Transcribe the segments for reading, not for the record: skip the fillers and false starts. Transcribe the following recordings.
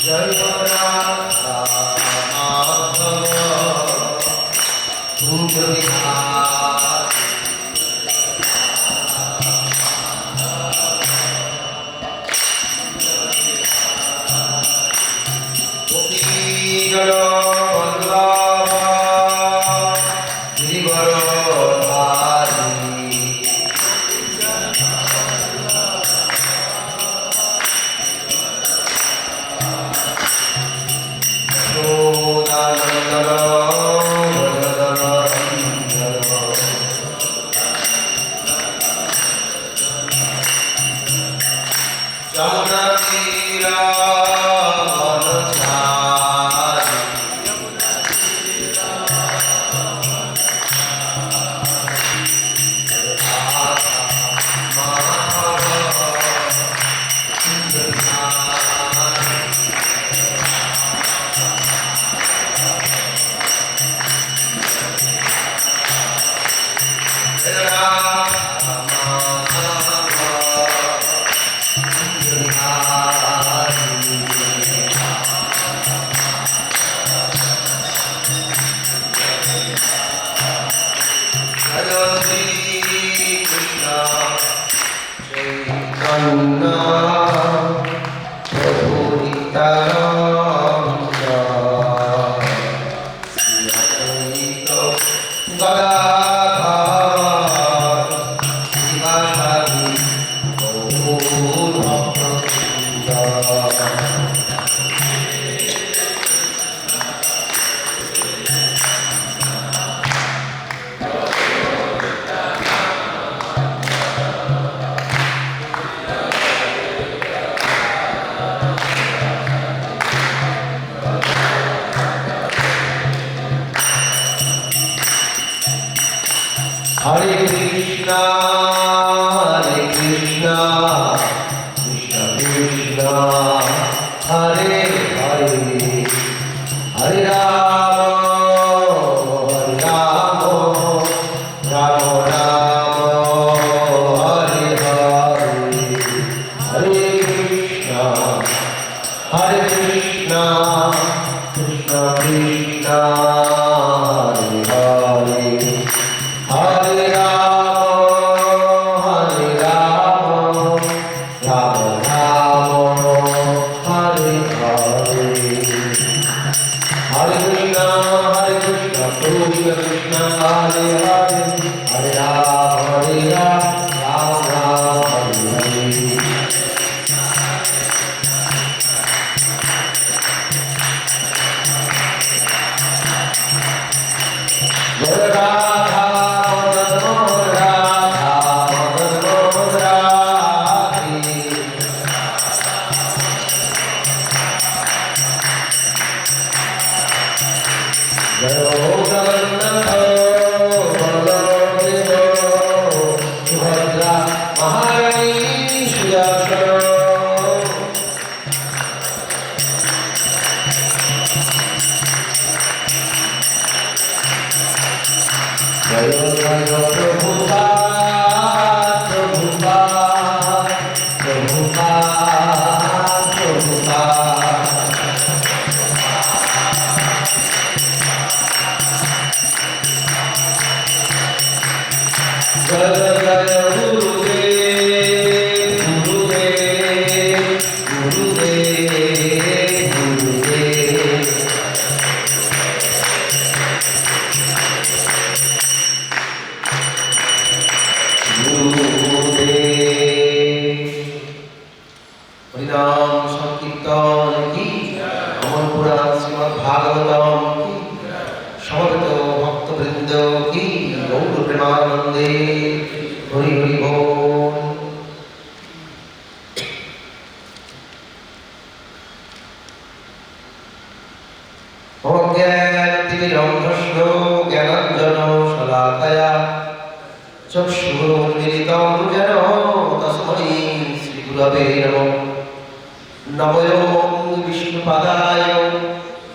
জয় রাধা মাধব কুঞ্জ Bihari গোপীগণ Vallabh গিরিবর ধারী Yashodanandan ব্রজধর Ranjan Jamuna তীরা Hare Krishna, Krishna Krishna, Hare Hare, Hare Rama, Rama Rama, Hare Hare, Hare Krishna, Krishna Krishna, Hare Hare, Hare Krishna, Hare Hare, Hare Rama, Rama Rama, Hare Hare. Jai Radha Madan Radha Madan Radhe. Jai Jagannath Baladev Subhadra Maharani Suyasana. Jai Jai Prabhupada, Prabhupada, Prabhupada, Prabhupada. Jai Jai Gurudev, Gurudev, Gurudev, Gurudev. हरिनाम संकीर्तन की अमर पुराण श्रीमद् भागवतम की समस्त भक्तवृंद की गौर प्रेमानंदे हरि हरि बोल। अज्ञानतिमिरन्धस्य ज्ञानाञ्जन शलाकया चक्षुरुन्मीलितं येन तस्मै श्रीगुरवे नमः। नमो विष्णुपादाय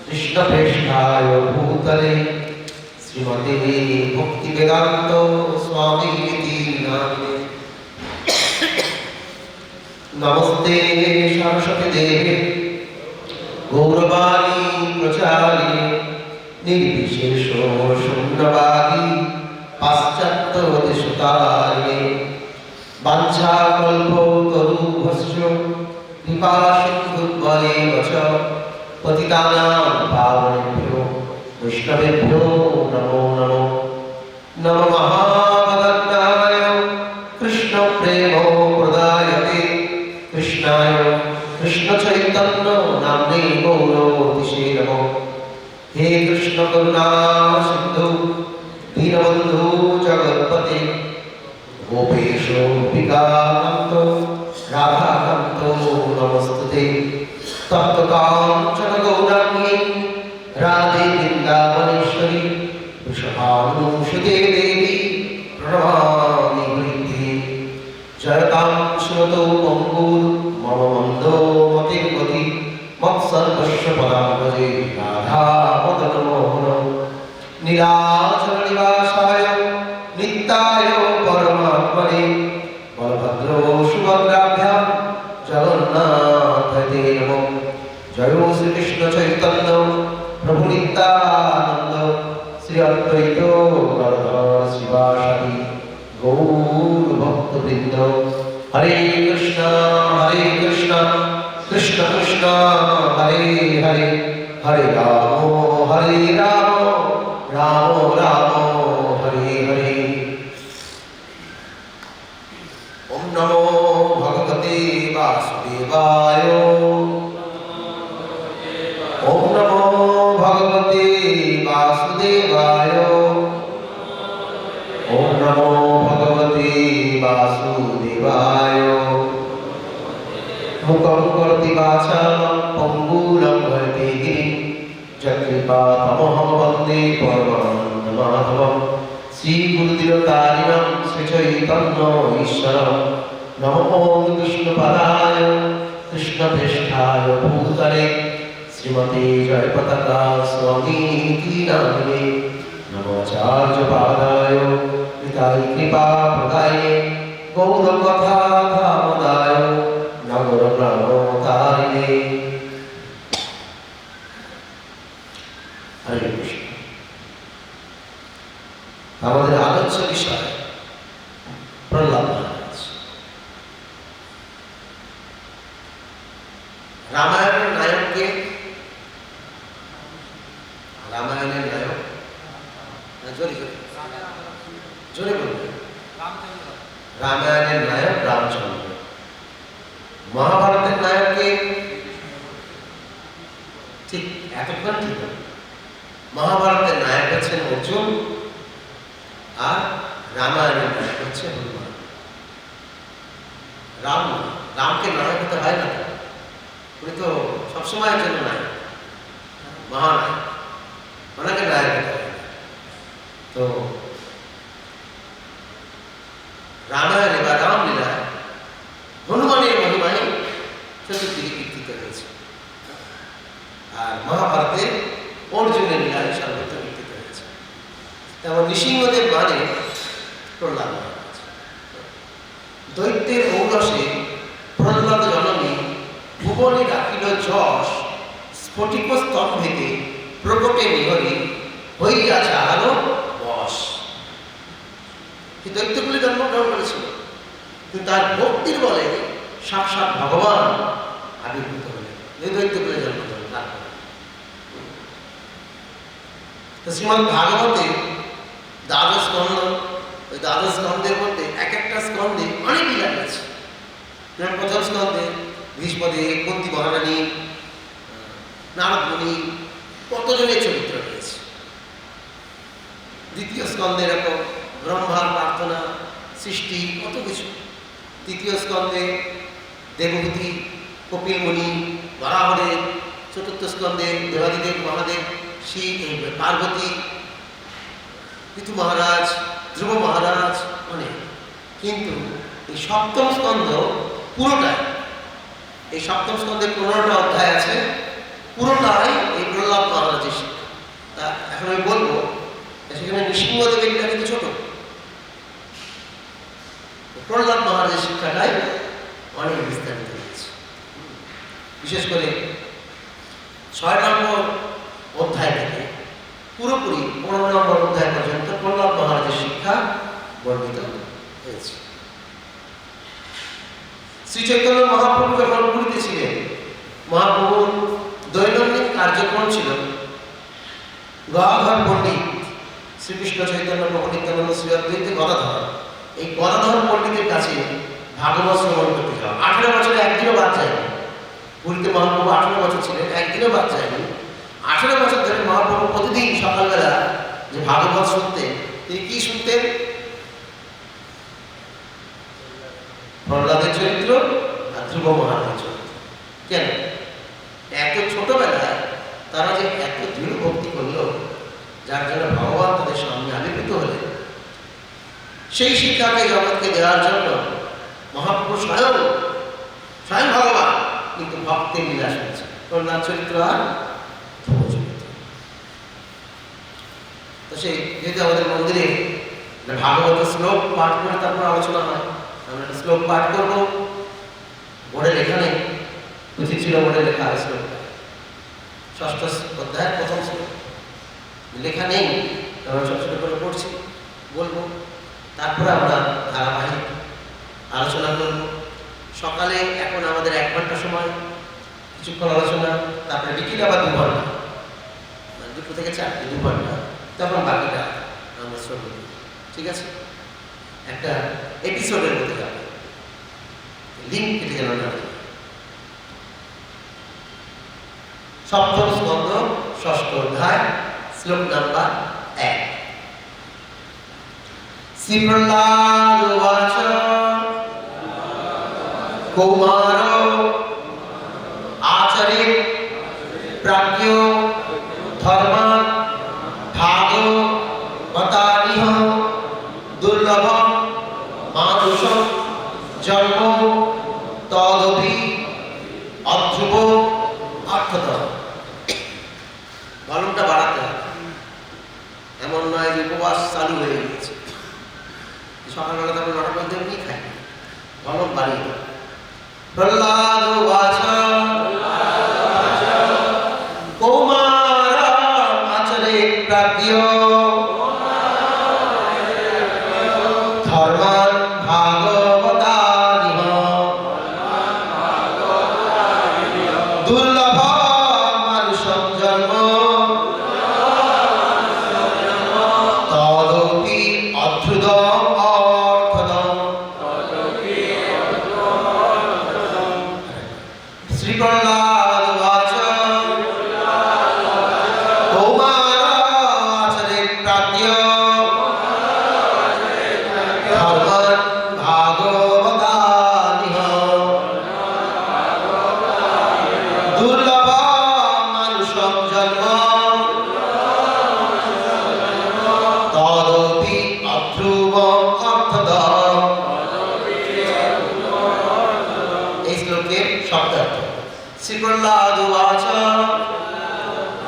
कृष्णप्रेष्ठाय भूतले श्रीमते भक्तिवेदान्त स्वामीति नामिने। नमस्ते सरस्वती देवे নির্বিশেষ শূন্যবাদী পাশ্চাত্য দেশতারিণে বাঞ্ছা কল্প তরুভস্য কৃপা সিন্ধুদ্বয়ে বচ পতিতানাং পাবনেভ্যো বৈষ্ণবেভ্যো নমো নমো নমঃ মহাভগবতায় কৃষ্ণ প্রেম প্রদায়তে কৃষ্ণায় কৃষ্ণ চৈতন্য নাম্নে গৌরতিষে নমঃ। হে কৃষ্ণ করুণা সিন্ধু দীনবন্ধু জগৎপতে গোপেশ গোপিকাকান্ত রাধাকান্ত নমস্তুতে তপ্ত কাঞ্চন গৌরাঙ্গী রাধে বৃন্দাবনেশ্বরী বৃষভানুসুতে দেবী প্রণমামি হরিতে। জয়তাং শ্রুতৌ পঙ্গুর মম মন্দো মতির্গতি মৎসর্বস্য পদাম্বজে রাধা মদন মোহন। নীলাচল নিবাসায় নিত্যায় পরমাত্মনে বলভদ্র সুভদ্রাভ্যাম জগন্নাথ দে নমঃ। জয় শ্রীকৃষ্ণ চৈতন্য প্রভু নিত্যানন্দ শ্রী অদ্বৈত গদাধর শিবাসাদি গৌর ভক্তবৃন্দ। হরে কৃষ্ণ কৃষ্ণ কৃষ্ণ হরে হরে হরে রাম রাম রাম হরে হরে। ওম নমো ভগবতে বাসুদেবায়। ওম নমো ভগবতে বাসুদেবায়। ওম নমো ভগবতে বাসুদেবায়। মুখং করোতি বাচালং পঙ্গুরং লঙ্ঘয়তে গিরিং যৎকৃপাতমহং বন্দে পরমানন্দ মাধবম। শ্রী গুরুদিরতারিণং শ্রী চৈতন্য ঈশ্বরং নমো কৃষ্ণপদায় কৃষ্ণপৃষ্ঠায় ভূতলে শ্রীমতে জয়পতাকা স্বামীতি নামিনে নমাচার্য পাদায় পিতাই কৃপা প্রদায়ে গৌরকথা ধামদায় নগর প্রাণতারিণে। হরে কৃষ্ণ। আমাদের আলোচ্য বিষয় প্রহ্লাদ মহারাজ। রামায়ণের নায়ককে, রামায়ণের নায়ক জোরে জোরে জোরে বলবেন, রামায়ণের নায়ক রামচন্দ্র। মহাভারতের নায়ককে ঠিক এতক্ষণ ঠিক। মহাভারতের নায়ক হচ্ছেন অর্জুন আর রামায়ণের নায়ক হচ্ছে হনুমান। রামকে নায়ক হতে হয় না, উনি তো সবসময়ের জন্য নায়ক, মহানায়ক, ওনাকে নায়ক হতে হয় না। তো রামায়ণে বা রামলীলায় হনুমানের মহিমায় চতুর্দিকে কীর্তিত হয়েছে, আর মহাভারতে অর্জুনের লীলায় সর্বত্র কীর্তিত হয়েছে। তেমন নৃসিংহদেব মানে প্রহ্লাদ মহারাজ। দৈত্যের ঔরসে প্রহ্লাদ জননী ভুবনে রাখিল যশ, স্ফটিক স্তম্ভেতে প্রকটে নিহরি হইয়াছে আরো বশ। এই দৈত্যগুলি জন্মগ্রহণ করেছিল, কিন্তু তার ভক্তির বলে সাক্ষাৎ ভগবান আবির্ভূত হলেন। এই দৈত্যগুলি জন্মগ্রহণ তারপরে শ্রীমদ ভাগবতে দ্বাদশ স্কন্ধ, ওই দ্বাদশ স্কন্ধের মধ্যে এক একটা স্কন্ধে অনেক লীলা রয়েছে। প্রথম স্কন্ধে ভীষ্মদে, কুন্তী মহারানী, নারদ মুনি, কতজনের চরিত্র রয়েছে। দ্বিতীয় স্কন্ধে এরকম ব্রহ্মার প্রার্থনা, সৃষ্টি, কত কিছু। তৃতীয় স্কন্ধে দেবহূতি, কপিল মুনি, বরাহদেব। চতুর্থ স্কন্ধে দেবাদিদেব, মহাদেব, শিব, পার্বতী, ঋতু মহারাজ, ধ্রুব মহারাজ, অনেক। কিন্তু এই সপ্তম স্কন্ধ পুরোটাই, এই সপ্তম স্কন্ধে 15টা অধ্যায় আছে, পুরোটাই এই প্রহ্লাদ মহারাজের শিক্ষা। তা এখন আমি বলবো, সেখানে নৃসিংহদেবের লীলা কিন্তু ছোট, প্রহ্লাদ মহারাজের শিক্ষাটাই অনেক বিস্তারিত হয়েছে। বিশেষ করে 6 নম্বর অধ্যায় থেকে পুরোপুরি 15 নম্বর অধ্যায় পর্যন্ত প্রহ্লাদ মহারাজের শিক্ষা বর্ণিত হয়েছে। শ্রী চৈতন্য মহাপ্রভু যখন পুরীতে ছিলেন, মহাপ্রভুর দৈনন্দিন কার্যক্রম ছিল গদাধর পণ্ডিত শ্রীকৃষ্ণ চৈতন্য প্রভু নিত্যানন্দ শ্রী অদ্বৈত গদাধর, এই গদাধর পণ্ডিতের কাছে ভাগবত শ্রবণ করতে যাওয়া। 18 বছরে একদিনও বাদ যায়নি। পুরীতে মহাপ্রভু 18 বছর ছিলেন, একদিনও বাদ যায়নি। 18 বছর ধরে মহাপ্রভু প্রতিদিন সকালবেলা যে ভাগবত শুনতেন, তিনি কি শুনতেন? প্রহ্লাদের চরিত্র আর ধ্রুব মহারাজের চরিত্র। কেন? এত ছোটবেলায় তারা যে এত দৃঢ় ভক্তি করল, যার জন্য ভগবান তাদের সামনে আবির্ভূত হলেন। সেই শিক্ষাকে জগৎকে দেওয়ার জন্য মহাপ্রভু স্বয়ং ভগবান কিন্তু ভক্তের লীলা শুনছে। প্রহ্লাদ চরিত্র আর ধ্রুব চরিত্র। তো সেই যেহেতু আমাদের মন্দিরে ভাগবত শ্লোক পাঠ করে তারপর আলোচনা হয়, আমরা একটা শ্লোক পাঠ করবো। বোর্ডে লেখা নেই, উচিত ছিল বোর্ডে লেখা হয় শ্লোকটা, 6ষ্ঠ অধ্যায়ের প্রথম শ্লোক লেখা নেই, আমরা ছোট ছোট করে পড়ছি, বলবো। তারপরে আমরা ধারাবাহিক আলোচনা করব। সকালে এখন আমাদের 1 ঘন্টা সময়, কিছুক্ষণ আলোচনা, তারপরে বিকেলে আবার 2 ঘন্টা, মানে 2 থেকে 4, 2 ঘন্টা, তখন বাকিটা আমরা শ্রবণ করব। ঠিক আছে? একটা এপিসোডের মধ্যে যাবে, লিঙ্ক কেটে গেল না। সপ্তম স্কন্ধ 6ষ্ঠ অধ্যায় শ্লোক নাম্বার 1। শ্রী প্রহ্লাদ উবাচ কৌমার আচরে প্রাজ্ঞ ধর্মান ভাগবতানিহ দুর্লভম মানুষম জন্ম তদপি অধ্রুব অর্থত। গলমটা বাড়াতে হবে, এমন নয় যে উপবাস চালু হয়ে গেছে, সকালবেলা তারপর 9টার মধ্যে কি খাই, গলম বাড়িয়ে দেবে। প্রহ্লাদ উবাচ কৌমার আচরে প্রাজ্ঞ ধর্মান ভাগবতানিহ দুর্লভ মানুষম জন্ম তদপি অধ্রুদম অর্থদম। শ্রী প্রহ্লাদ উবাচ কৌমার আচরে প্রাজ্ঞ ধর্মান ভাগবতানিহ দুর্লভ মানুষম জন্ম তদপি অধ্রুব অর্থদম। এই শ্লোকের শব্দার্থ। শ্রী প্রহ্লাদ উবাচ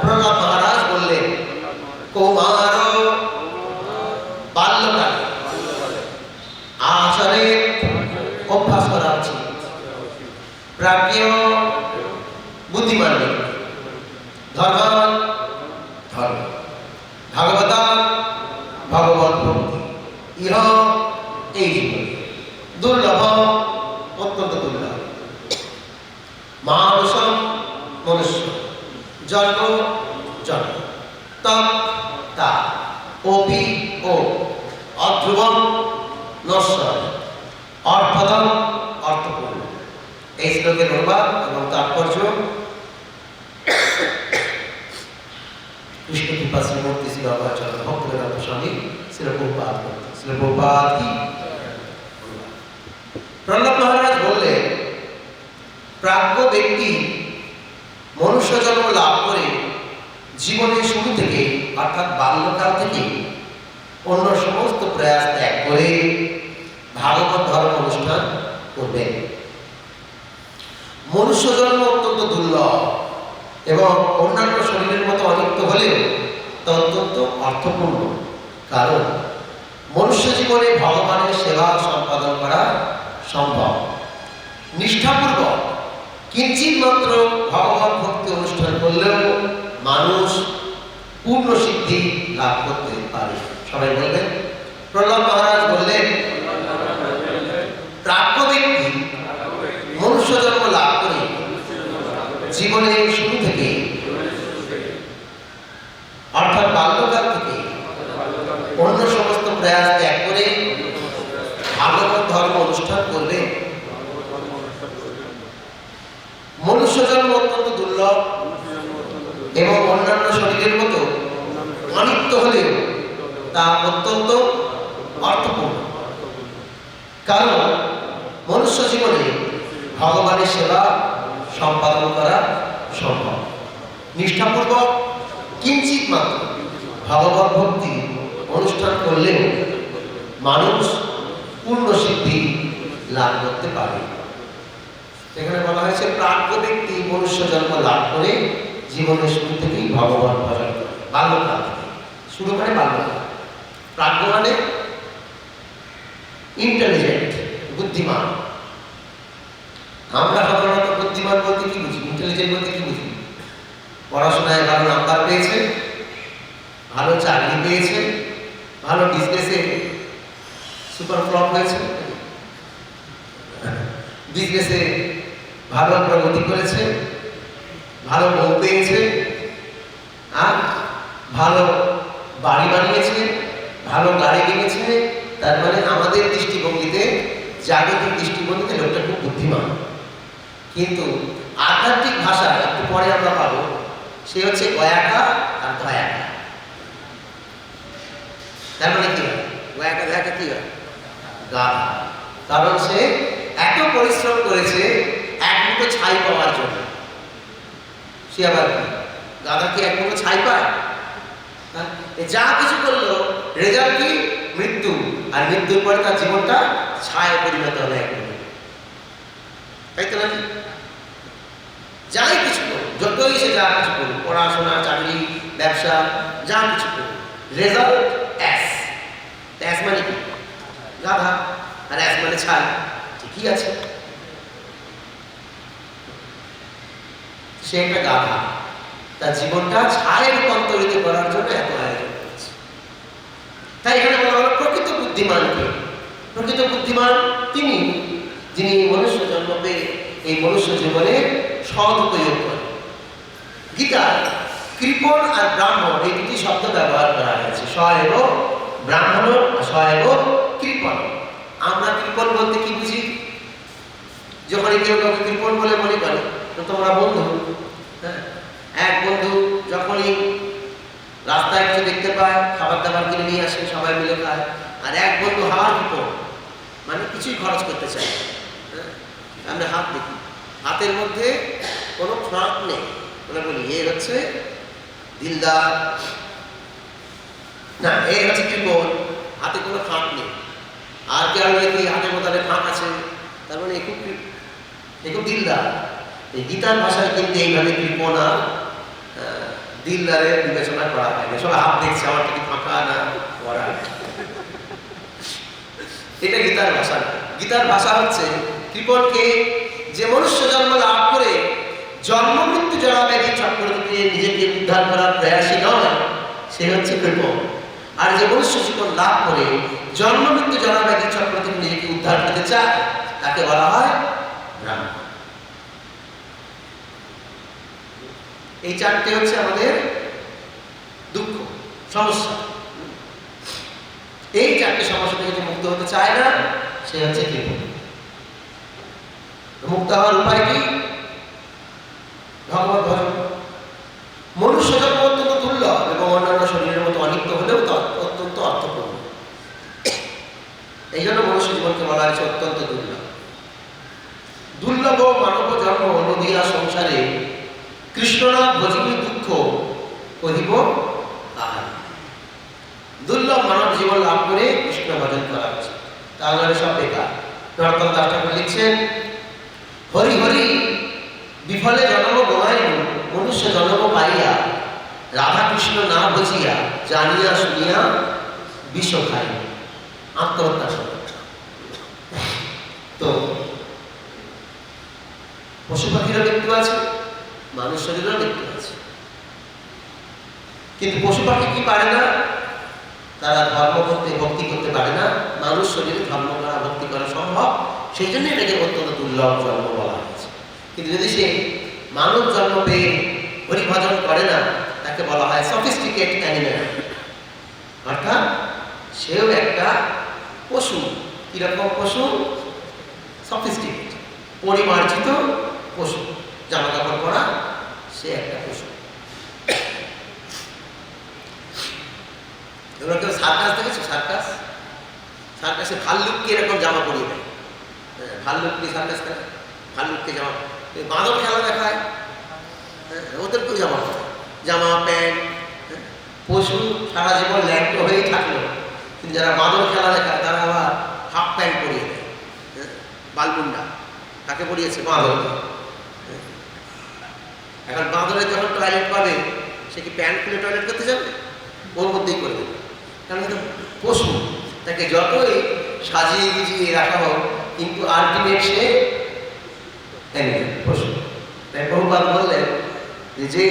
প্রহ্লাদ মহারাজ বললেন, কৌমার বাল্যকালে আচরে অভ্যাস করা উচিত, প্রাজ্ঞ বুদ্ধিমান ব্যক্তি, ধর্মান ধর্ম, ভাগবতা ভগবত ভক্তি, ইহ এই জীবন, দুর্লভ অত্যন্ত দুর্লভ, মানুষম মনুষ্য, জন্ম জন্ম, তৎ তা, অপি ও, অধ্রুবম নশ্বর, অর্থদম অর্থপূর্ণ। এই শ্লোকের অনুবাদ এবং তাৎপর্য কৃষ্ণ কৃপা শ্রীমূর্তি শ্রী বাবাচার্য ভক্তবেদান্ত স্বামী শ্রী প্রভুপাদ কি। প্রহ্লাদ মহারাজ বললেন, প্রাজ্ঞ ব্যক্তি মনুষ্য জন্ম লাভ করে জীবনের শুরু থেকে অর্থাৎ বাল্যকাল থেকে অন্য সমস্ত প্রয়াস ত্যাগ করে ভাগবত ধর্ম অনুষ্ঠান করবেন। মনুষ্য জন্ম অত্যন্ত দুর্লভ এবং অন্যান্য শরীরের মতো অনিত্য হলেও তা অত্যন্ত অর্থপূর্ণ, কারণ মনুষ্য জীবনে ভগবানের সেবা সম্পাদন করা সম্ভব। নিষ্ঠাপূর্বক কিঞ্চিত মাত্র ভগবান ভক্তি অনুষ্ঠান করলেও মানুষ পূর্ণ সিদ্ধি লাভ করতে পারে। সবাই বলবেন। প্রহ্লাদ মহারাজ বললেন, প্রাজ্ঞ ব্যক্তি মনুষ্য জন্ম লাভ করে জীবনের শুরু থেকে, অর্থাৎ বাল্যকাল থেকে অন্য সমস্ত প্রয়াস ত্যাগ করে ভাগবত ধর্ম অনুষ্ঠান করবে। মনুষ্য জন্ম অত্যন্ত দুর্লভ এবং অন্যান্য শরীরের মতো অনিত্য হলেও তা অত্যন্ত অর্থপূর্ণ। কারণ মনুষ্য জীবনে ভগবানের সেবা সম্পাদন করা সম্ভব। নিষ্ঠাপূর্বক কিঞ্চিত মাত্র ভগবত ভক্তি অনুষ্ঠান করলেও মানুষ পূর্ণ সিদ্ধি লাভ করতে পারে। এখানে বলা হয়েছে প্রাজ্ঞ ব্যক্তি মনুষ্য জন্ম লাভ করে জীবনের শুরু থেকেই ভগবান ভজন করে। বাল্যকাল থেকে শুরু করে বাল্যকাল। প্রাজ্ঞ মানে ইন্টেলিজেন্ট, বুদ্ধিমান। আমরা সাধারণত বুদ্ধিমান বলতে কি বুঝি, ইন্টেলিজেন্ট বলতে কি বুঝি? পড়াশোনায় ভালো নাম্বার পেয়েছে, ভালো চাকরি পেয়েছে, ভালো বিজনেসে সুপার ফ্লপ হয়েছে, বিজনেসে ভালো প্রগতি করেছে, ভালো বউ পেয়েছে, আর ভালো বাড়ি বানিয়েছে, ভালো গাড়ি কিনেছে। তার মানে আমাদের দৃষ্টিভঙ্গিতে, জাগতিক দৃষ্টিভঙ্গিতে লোকটা খুব বুদ্ধিমান। কিন্তু আধ্যাত্মিক ভাষা একটু পরে আমরা পাবো, সে হচ্ছে গয়াকা আর ধয়াকা। তার মানে কি হয়? গয়াকা ধয়াকা কি হয়? গাধা। কারণ সে এত পরিশ্রম করেছে এক মুঠো ছাই পাওয়ার জন্য। সে আবার কি গাধা কি এক মুঠো ছাই পায়? যা কিছু করলো রেজাল্ট কি? মৃত্যু। আর মৃত্যুর পরে তার জীবনটা ছায়ায় পরিণত হবে এক মুঠো। তাই তো নাকি? যাই কিছু করুক, যতই সে যা কিছু করুক, পড়াশোনা, চাকরি, ব্যবসা, যা কিছু করুক, রেজাল্ট অ্যাস। অ্যাস মানে কি? গাধা। আর অ্যাস মানে ছাই। ঠিকই আছে, সে একটা গাধা। তার জীবনটা ছায়ে রূপান্তরিত করার জন্য এত আয়োজন করেছে। তাই এখানে বলা হলো প্রকৃত বুদ্ধিমানকে। প্রকৃত বুদ্ধিমান তিনি, যিনি মনুষ্য জন্ম পেয়ে এই মনুষ্য জীবনে সদুপয়োগ করেন। গীতায় কৃপণ আর ব্রাহ্মণ এই দুটি শব্দ ব্যবহার করা হয়েছে। স এব ব্রাহ্মণ, স এব কৃপণ। আমরা কৃপণ বলতে কি বুঝি? যখনই কেউ কাউকে কৃপণ বলে মনে করে, তো তোমরা বন্ধু, এক বন্ধু যখনই রাস্তায় কিছু দেখতে পায়, খাবার দাবার কিনে নিয়ে আসে, সবাই মিলে খায়। আর এক বন্ধু হাওয়ার কৃপণ, মানে কিছুই খরচ করতে চায়। আমরা হাত দেখি, হাতের মধ্যে কোনো ফাঁক নেই, বলে বলি এ হচ্ছে দিলদার, না এ হচ্ছে কৃপণ, হাতে কোনো ফাঁক নেই। আর কেউ দেখি হাতের মধ্যে ফাঁক আছে, তার মানে একটু দিলদার। এই গীতার ভাষায় কিন্তু এইভাবে কৃপণ আর দিলদারের বিবেচনা করা হয় না। সবাই হাত দেখছে, আমার কি ফাঁকা না করা। এটা গীতার ভাষা না। গীতার ভাষা হচ্ছে কৃপণকে, যে মনুষ্য জন্ম লাভ করে জন্ম মৃত্যু জরাব্যাধি চক্র থেকে নিজেকে উদ্ধার করার প্রয়াসী নয়, সে হচ্ছে কৃপণ। আর যে মনুষ্য জীবন লাভ করে জন্ম মৃত্যু জরাব্যাধি চক্র থেকে নিজেকে উদ্ধার করতে চায়, তাকে বলা হয় ব্রাহ্মণ। এই চারটে হচ্ছে আমাদের দুঃখ, সমস্যা। এই চারটে সমস্যা থেকে যে মুক্ত হতে চায় না, সে হচ্ছে কৃপণ। মুক্ত হওয়ার উপায় কি? ভগবত ভজন। মনুষ্য জন্ম অত্যন্ত দুর্লভ এবং অন্যান্য শরীরের মতো অনিত্য হলেও অত্যন্ত অর্থপূর্ণ। এই জন্য মনুষ্য জীবনকে বলা হয়েছে অত্যন্ত দুর্লভ। দুর্লভ মানব জন্ম নদীয়া সংসারে কৃষ্ণনাথ ভজিবি দুঃখ কহিব আহার। দুর্লভ মানব জীবন লাভ করে কৃষ্ণ ভজন করা হচ্ছে, তাহলে সব বেকার। নরোত্তম দাস ঠাকুর লিখছেন, হরি হরি বিফলে জন্ম গোমাই, মনুষ্য জন্ম পাইয়া রাধা কৃষ্ণ না বুঝিয়া জানিয়া শুনিয়া বিষ খাই। আত্মহত্যা করে। তো পশু পাখিরও মৃত্যু আছে, মানুষ শরীরেরও মৃত্যু আছে। কিন্তু পশু পাখি কি পারে না? তারা ধর্ম করতে, ভক্তি করতে পারে না। মানুষ শরীরে ধর্ম করা, ভক্তি করা সম্ভব, সেই জন্য এটাকে অত্যন্ত দুর্লভ জন্ম বলা হয়েছে। কিন্তু যদি সে মানব জন্ম পেয়ে হরিভজন করে না, তাকে বলা হয় সফিস্টিকেট অ্যানিমেল, অর্থাৎ সেও একটা পশু। কিরকম পশু? সফিস্টিকেট, পরিমার্জিত পশু, জামা কাপড় পরা, সে একটা পশু। এবার কেউ সার্কাস দেখেছো? সার্কাসে ভাল্লুককে এরকম জামা পরিয়ে দেয়। ভাল্লুককে সার্কাস করে, ভাল্লুককে জামা, বাঁদর খেলা দেখায়, ওদেরকেও জামা প্যান্ট। পশু সারা জীবন ল্যাংট হয়েই থাকলো, কিন্তু যারা বাঁদর খেলা দেখায় তারা আবার হাফ প্যান্ট পরিয়ে দেয়। বালমুন্ডা তাকে পরিয়েছে বাঁদর। এখন বাঁদরের যখন টয়লেট পাবে, সে কি প্যান্ট খুলে টয়লেট করতে যাবে? ওর মধ্যেই করে দেবে, কারণ এটা পশু। তাকে যতই সাজিয়ে গুজিয়ে রাখা হোক, কিন্তু আলটিমেট সে পশু। তাই প্রভুপাদ বললেন যে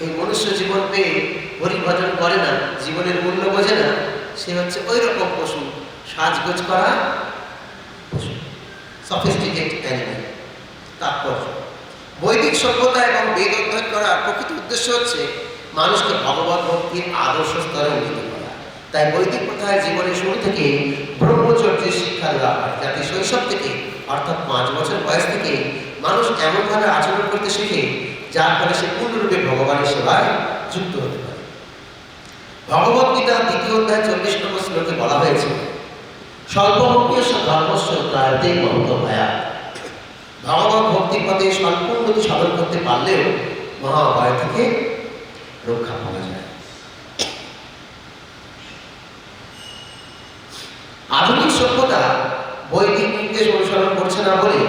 এই মনুষ্য জীবন পেয়ে হরিভজন করে না, জীবনের মূল্য বোঝে না, সে হচ্ছে ওই রকম পশু, সাজগোজ করা পশু, সফিস্টিকেট অ্যানিমেল। তাৎপর্য, বৈদিক সভ্যতা এবং বেদ অধ্যয়ন করার প্রকৃত উদ্দেশ্য হচ্ছে মানুষকে ভগবত ভক্তির আদর্শ স্তরে উন্নীত করা। তাই বৈদিক প্রথায় জীবনের শুরু থেকে ব্রহ্মচর্যের শিক্ষা দেওয়া হয়, যাতে শৈশব থেকে অর্থাৎ 5 বছর বয়স থেকে মানুষ এমনভাবে আচরণ করতে শেখে যার ফলে সে পূর্ণরূপে ভগবানের সেবায় যুক্ত হতে পারে। ভগবত গীতার 2য় অধ্যায় 40 নম্বর শ্লোকে বলা হয়েছে, স্বল্পভক্তি ধর্মস্য ত্রায়তে মহত ভয়া। ভগবত ভক্তির পথে স্বল্প উন্নতি সাধন করতে পারলেও মহাভয় থেকে রক্ষা পাওয়া যায়। আধুনিক সভ্যতা বৈদিক নির্দেশ অনুসরণ করছে না বলে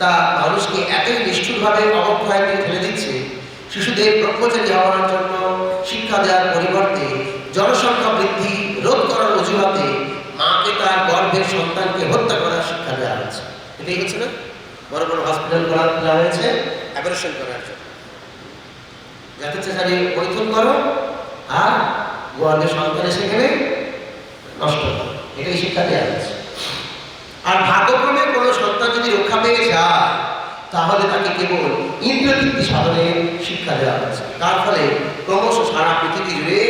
তা মানুষকে এতই নিষ্ঠুরভাবে অবক্ষয় দিয়ে ফেলে দিচ্ছে। শিশুদের ব্রহ্মচারী হওয়ার জন্য শিক্ষা দেওয়ার পরিবর্তে জনসংখ্যা বৃদ্ধি রোধ করার অজুহাতে মাকে তার গর্ভের সন্তানকে হত্যা করার শিক্ষা দেওয়া হচ্ছে। এটাই হচ্ছে না? বড় বড় হসপিটাল খোলা হয়েছে অপারেশন করার জন্য, যাতে চাচারি পরীক্ষণ করো আর গর্ভের সন্তান এসে গেলে নষ্ট করো, এটাই শিক্ষা দেওয়া হচ্ছে। আর ভাগ্যক্রমে কোনো সন্তান যদি রক্ষা পেয়ে যায়, তাহলে তাকে কেবল ইন্দ্রতৃপ্তি সাধনের শিক্ষা দেওয়া হচ্ছে। তার ফলে ক্রমশ সারা পৃথিবী জুড়ে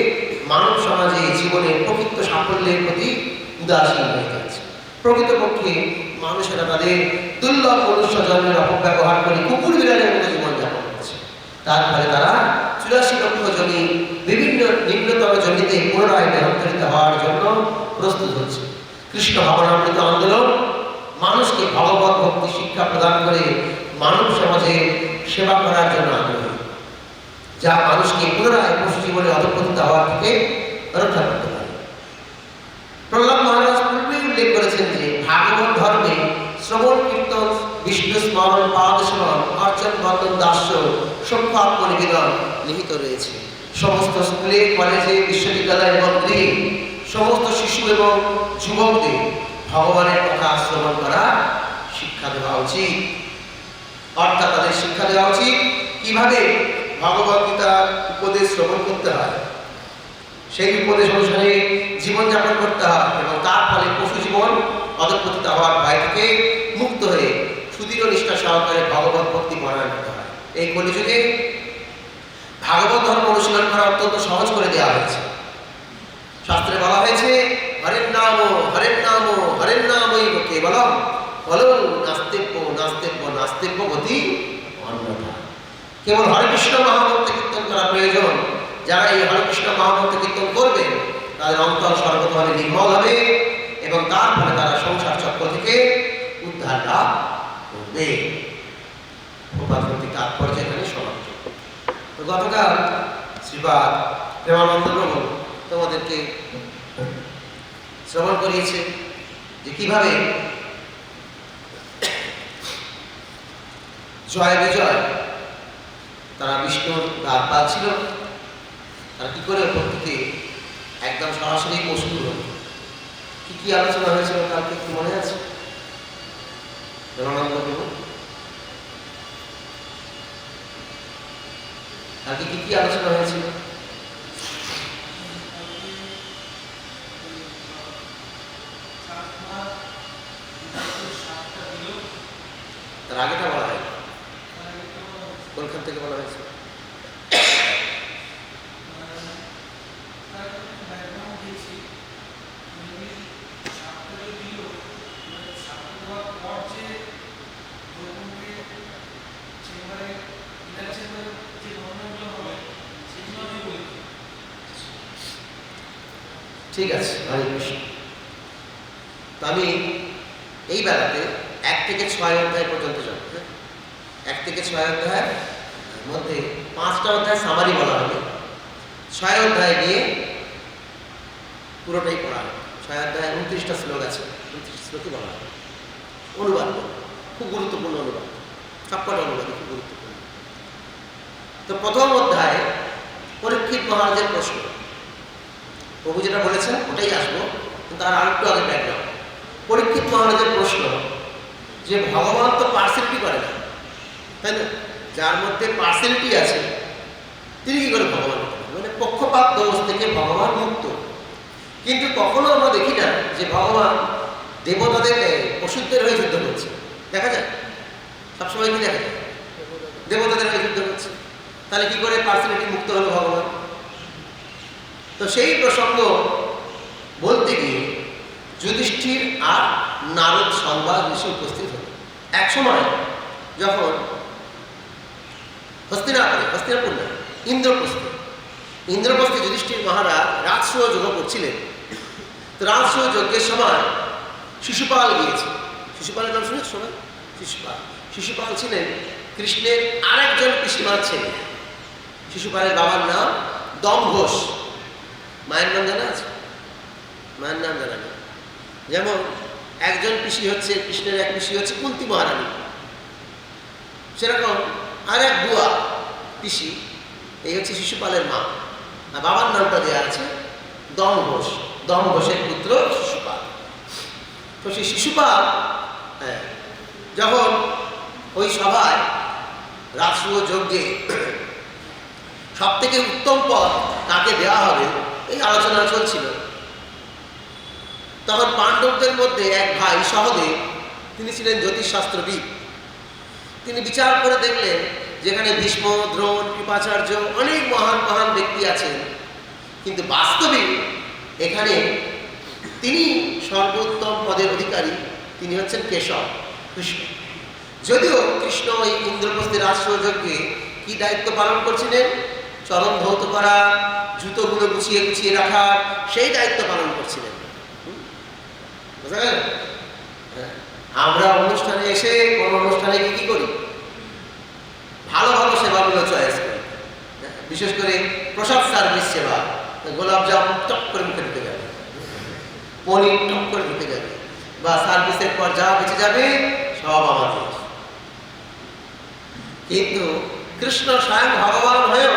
মানব সমাজে জীবনের প্রকৃত সাফল্যের প্রতি উদাসীন হয়ে যাচ্ছে। প্রকৃতপক্ষে মানুষেরা তাদের দুর্লভ মনুষ্য জন্মের অপব্যবহার করে কুকুর বিড়ালের মতো জীবনযাপন করছে। তার ফলে তারা 84 লক্ষ জমি বিভিন্ন নিম্নতর জমিতে পুনরায় দেহান্তরিত হওয়ার জন্য প্রস্তুত হচ্ছে। কৃষ্ণ ভাবনামৃত আন্দোলন মানুষকে ভগবত ভক্তি শিক্ষা প্রদান করে মানব সমাজে সেবা করার জন্য আগ্রহী, যা মানুষকে পুনরায় পশু জীবনে অধঃপতিত হওয়ার থেকে রক্ষা করতে পারে। প্রহ্লাদ মহারাজ পূর্বেই উল্লেখ করেছেন যে ভাগবত ধর্মে শ্রবণ কীর্তন, বিষ্ণু স্মরণ, পাদ সেবন, অর্চন, বন্দন, দাস্য, সভ্য আত্মনিবেদন নিহিত রয়েছে। সমস্ত স্কুলে, কলেজে, বিশ্ববিদ্যালয় এবং গৃহে সমস্ত শিশু এবং যুবকদের ভগবানের কথা শ্রবণ করা শিক্ষা দেওয়া উচিত। অর্থাৎ তাদের শিক্ষা দেওয়া উচিত কিভাবে ভগবত গীতার উপদেশ শ্রবণ করতে হয়, সেই উপদেশ অনুসারে জীবনযাপন করতে হয় এবং তার ফলে পশু জীবন অধঃপতিত হওয়ার ভয় থেকে মুক্ত হয়ে সুদৃঢ় নিষ্ঠা সহকারে ভগবত ভক্তি পরায়ণ হতে হয়। এই কলিযুগে ভাগবত ধর্ম অনুশীলন করা অত্যন্ত সহজ করে দেওয়া হয়েছে। শাস্ত্রে বলা হয়েছে, হরের নাম হরের নাম হরের নামই কেবলম ফলং নাস্তিব্য নাস্তিব্য নাস্তিব্য গতি অন্যথা। কেবল হরে কৃষ্ণ মহামন্ত্র কীর্তন করা প্রয়োজন। যারা এই হরে কৃষ্ণ মহামন্ত্র কীর্তন করবেন তাদের অন্তর সর্বতভাবে নির্মল হবে এবং তার ফলে তারা সংসার চক্র থেকে উদ্ধার লাভ করবে। উপাধি তাৎপর্য এখানে সমাপ্ত। তো গতকাল শ্রীপাদ প্রেমানন্দ প্রভু তোমাদেরকে শ্রবণ করিয়েছে যে কিভাবে জয় বিজয় তারা বিষ্ণুর দ্বার পাচ্ছিল, তারা কি করে ওপর থেকে একদম সরাসরি পশু হল। কি আলোচনা হয়েছিল কালকে কি মনে আছে? প্রেমানন্দ প্রভু কালকে কি আলোচনা হয়েছিল? ঠিক আছে, হরে কৃষ্ণ। তো আমি এই বেলাতে 1 থেকে 6 অধ্যায় পর্যন্ত যাব। 1 থেকে 6 অধ্যায়ের মধ্যে 5টা অধ্যায় সামারি বলা হবে, 6 অধ্যায় নিয়ে পুরোটাই পড়া হবে। 6 অধ্যায় 29টা শ্লোক আছে, 29 শ্লোকই বলা হবে। অনুবাদ খুব গুরুত্বপূর্ণ অনুবাদ, সবকটা অনুবাদই খুব গুরুত্বপূর্ণ। তো প্রথম অধ্যায়ে পরীক্ষিত মহারাজের প্রশ্ন, প্রভু যেটা বলেছেন ওটাই আসবো, কিন্তু তার আরেকটু আগে ব্যাকগ্রাউন্ড। পরীক্ষিত মহারাজের প্রশ্ন যে ভগবান তো পার্সেলিটি করে না, তাই না? যার মধ্যে পার্সেলিটি আছে তিনি কি করে ভগবান হতে পারেন? মানে পক্ষপাত দোষ থেকে ভগবান মুক্ত। কিন্তু কখনো আমরা দেখি না যে ভগবান দেবতাদের পশুদের হয়ে যুদ্ধ করছে, দেখা যায়? সবসময় কি দেখা যায়? দেবতাদের হয়ে যুদ্ধ করছে। তাহলে কি করে পার্সেলিটি মুক্ত হলো ভগবান? তো সেই প্রসঙ্গ বলতে গিয়ে যুধিষ্ঠির আর নারদ সংবাদ এসে উপস্থিত হল। এক সময় যখন হস্তিনাপুর না, ইন্দ্রপ্রস্থে যুধিষ্ঠির মহারাজ রাজসূয় যজ্ঞ করছিলেন। তো রাজসূয় যজ্ঞের সময় শিশুপাল গিয়েছে। শিশুপালের নাম শুনেছ সবাই? শিশুপাল ছিলেন কৃষ্ণের আরেকজন পিসিমার ছেলে। শিশুপালের বাবার নাম দম্ভোষ। মায়ের নাম জানা আছে? মায়ের নাম জানা নেই। যেমন একজন পিসি হচ্ছে, কৃষ্ণের এক পিসি হচ্ছে কুন্তী মহারানী, সেরকম আর এক বুয়া পিসি, এই হচ্ছে শিশুপালের মা। আর বাবার নামটা দেওয়া আছে দম্ভোষ, দম্ভোষের পুত্র শিশুপাল। তো সেই শিশুপাল যখন ওই সভায় রাজসূয় যজ্ঞে সব থেকে উত্তম পদ কাকে দেওয়া হবে এই আলোচনা চলছিল, তখন পাণ্ডবদের মধ্যে এক ভাই সহদেব, তিনি ছিলেন জ্যোতিষশাস্ত্রবিদ। তিনি বিচার করে দেখলেন যেখানে ভীষ্ম, দ্রোণ, কৃপাচার্য অনেক মহান মহান ব্যক্তি আছেন, কিন্তু বাস্তবে এখানে তিনি সর্বোত্তম পদের অধিকারী, তিনি হচ্ছেন কেশব, কৃষ্ণ। যদিও কৃষ্ণ এই ইন্দ্রপ্রস্থের রাজসূয় যজ্ঞে কি দায়িত্ব পালন করছিলেন? চরণ ধৌত করা, জুতোগুলো গুছিয়ে গুছিয়ে রাখা, সেই দায়িত্ব পালন করছিলেন। বুঝা গেল? আমরা অনুষ্ঠানে এসে কোনো অনুষ্ঠানে কি করি? ভালো ভালো সেবাগুলো চয়েস করি। বিশেষ করে প্রসাদ সার্ভিস সেবা, গোলাপ জামুন টপ করে মুখে ঢুকে যাবে, পনির টপ করে ঢুকে যাবে, বা সার্ভিসের পর যা বেঁচে যাবে সব আমাদের। কিন্তু কৃষ্ণ স্বয়ং ভগবান হয়েও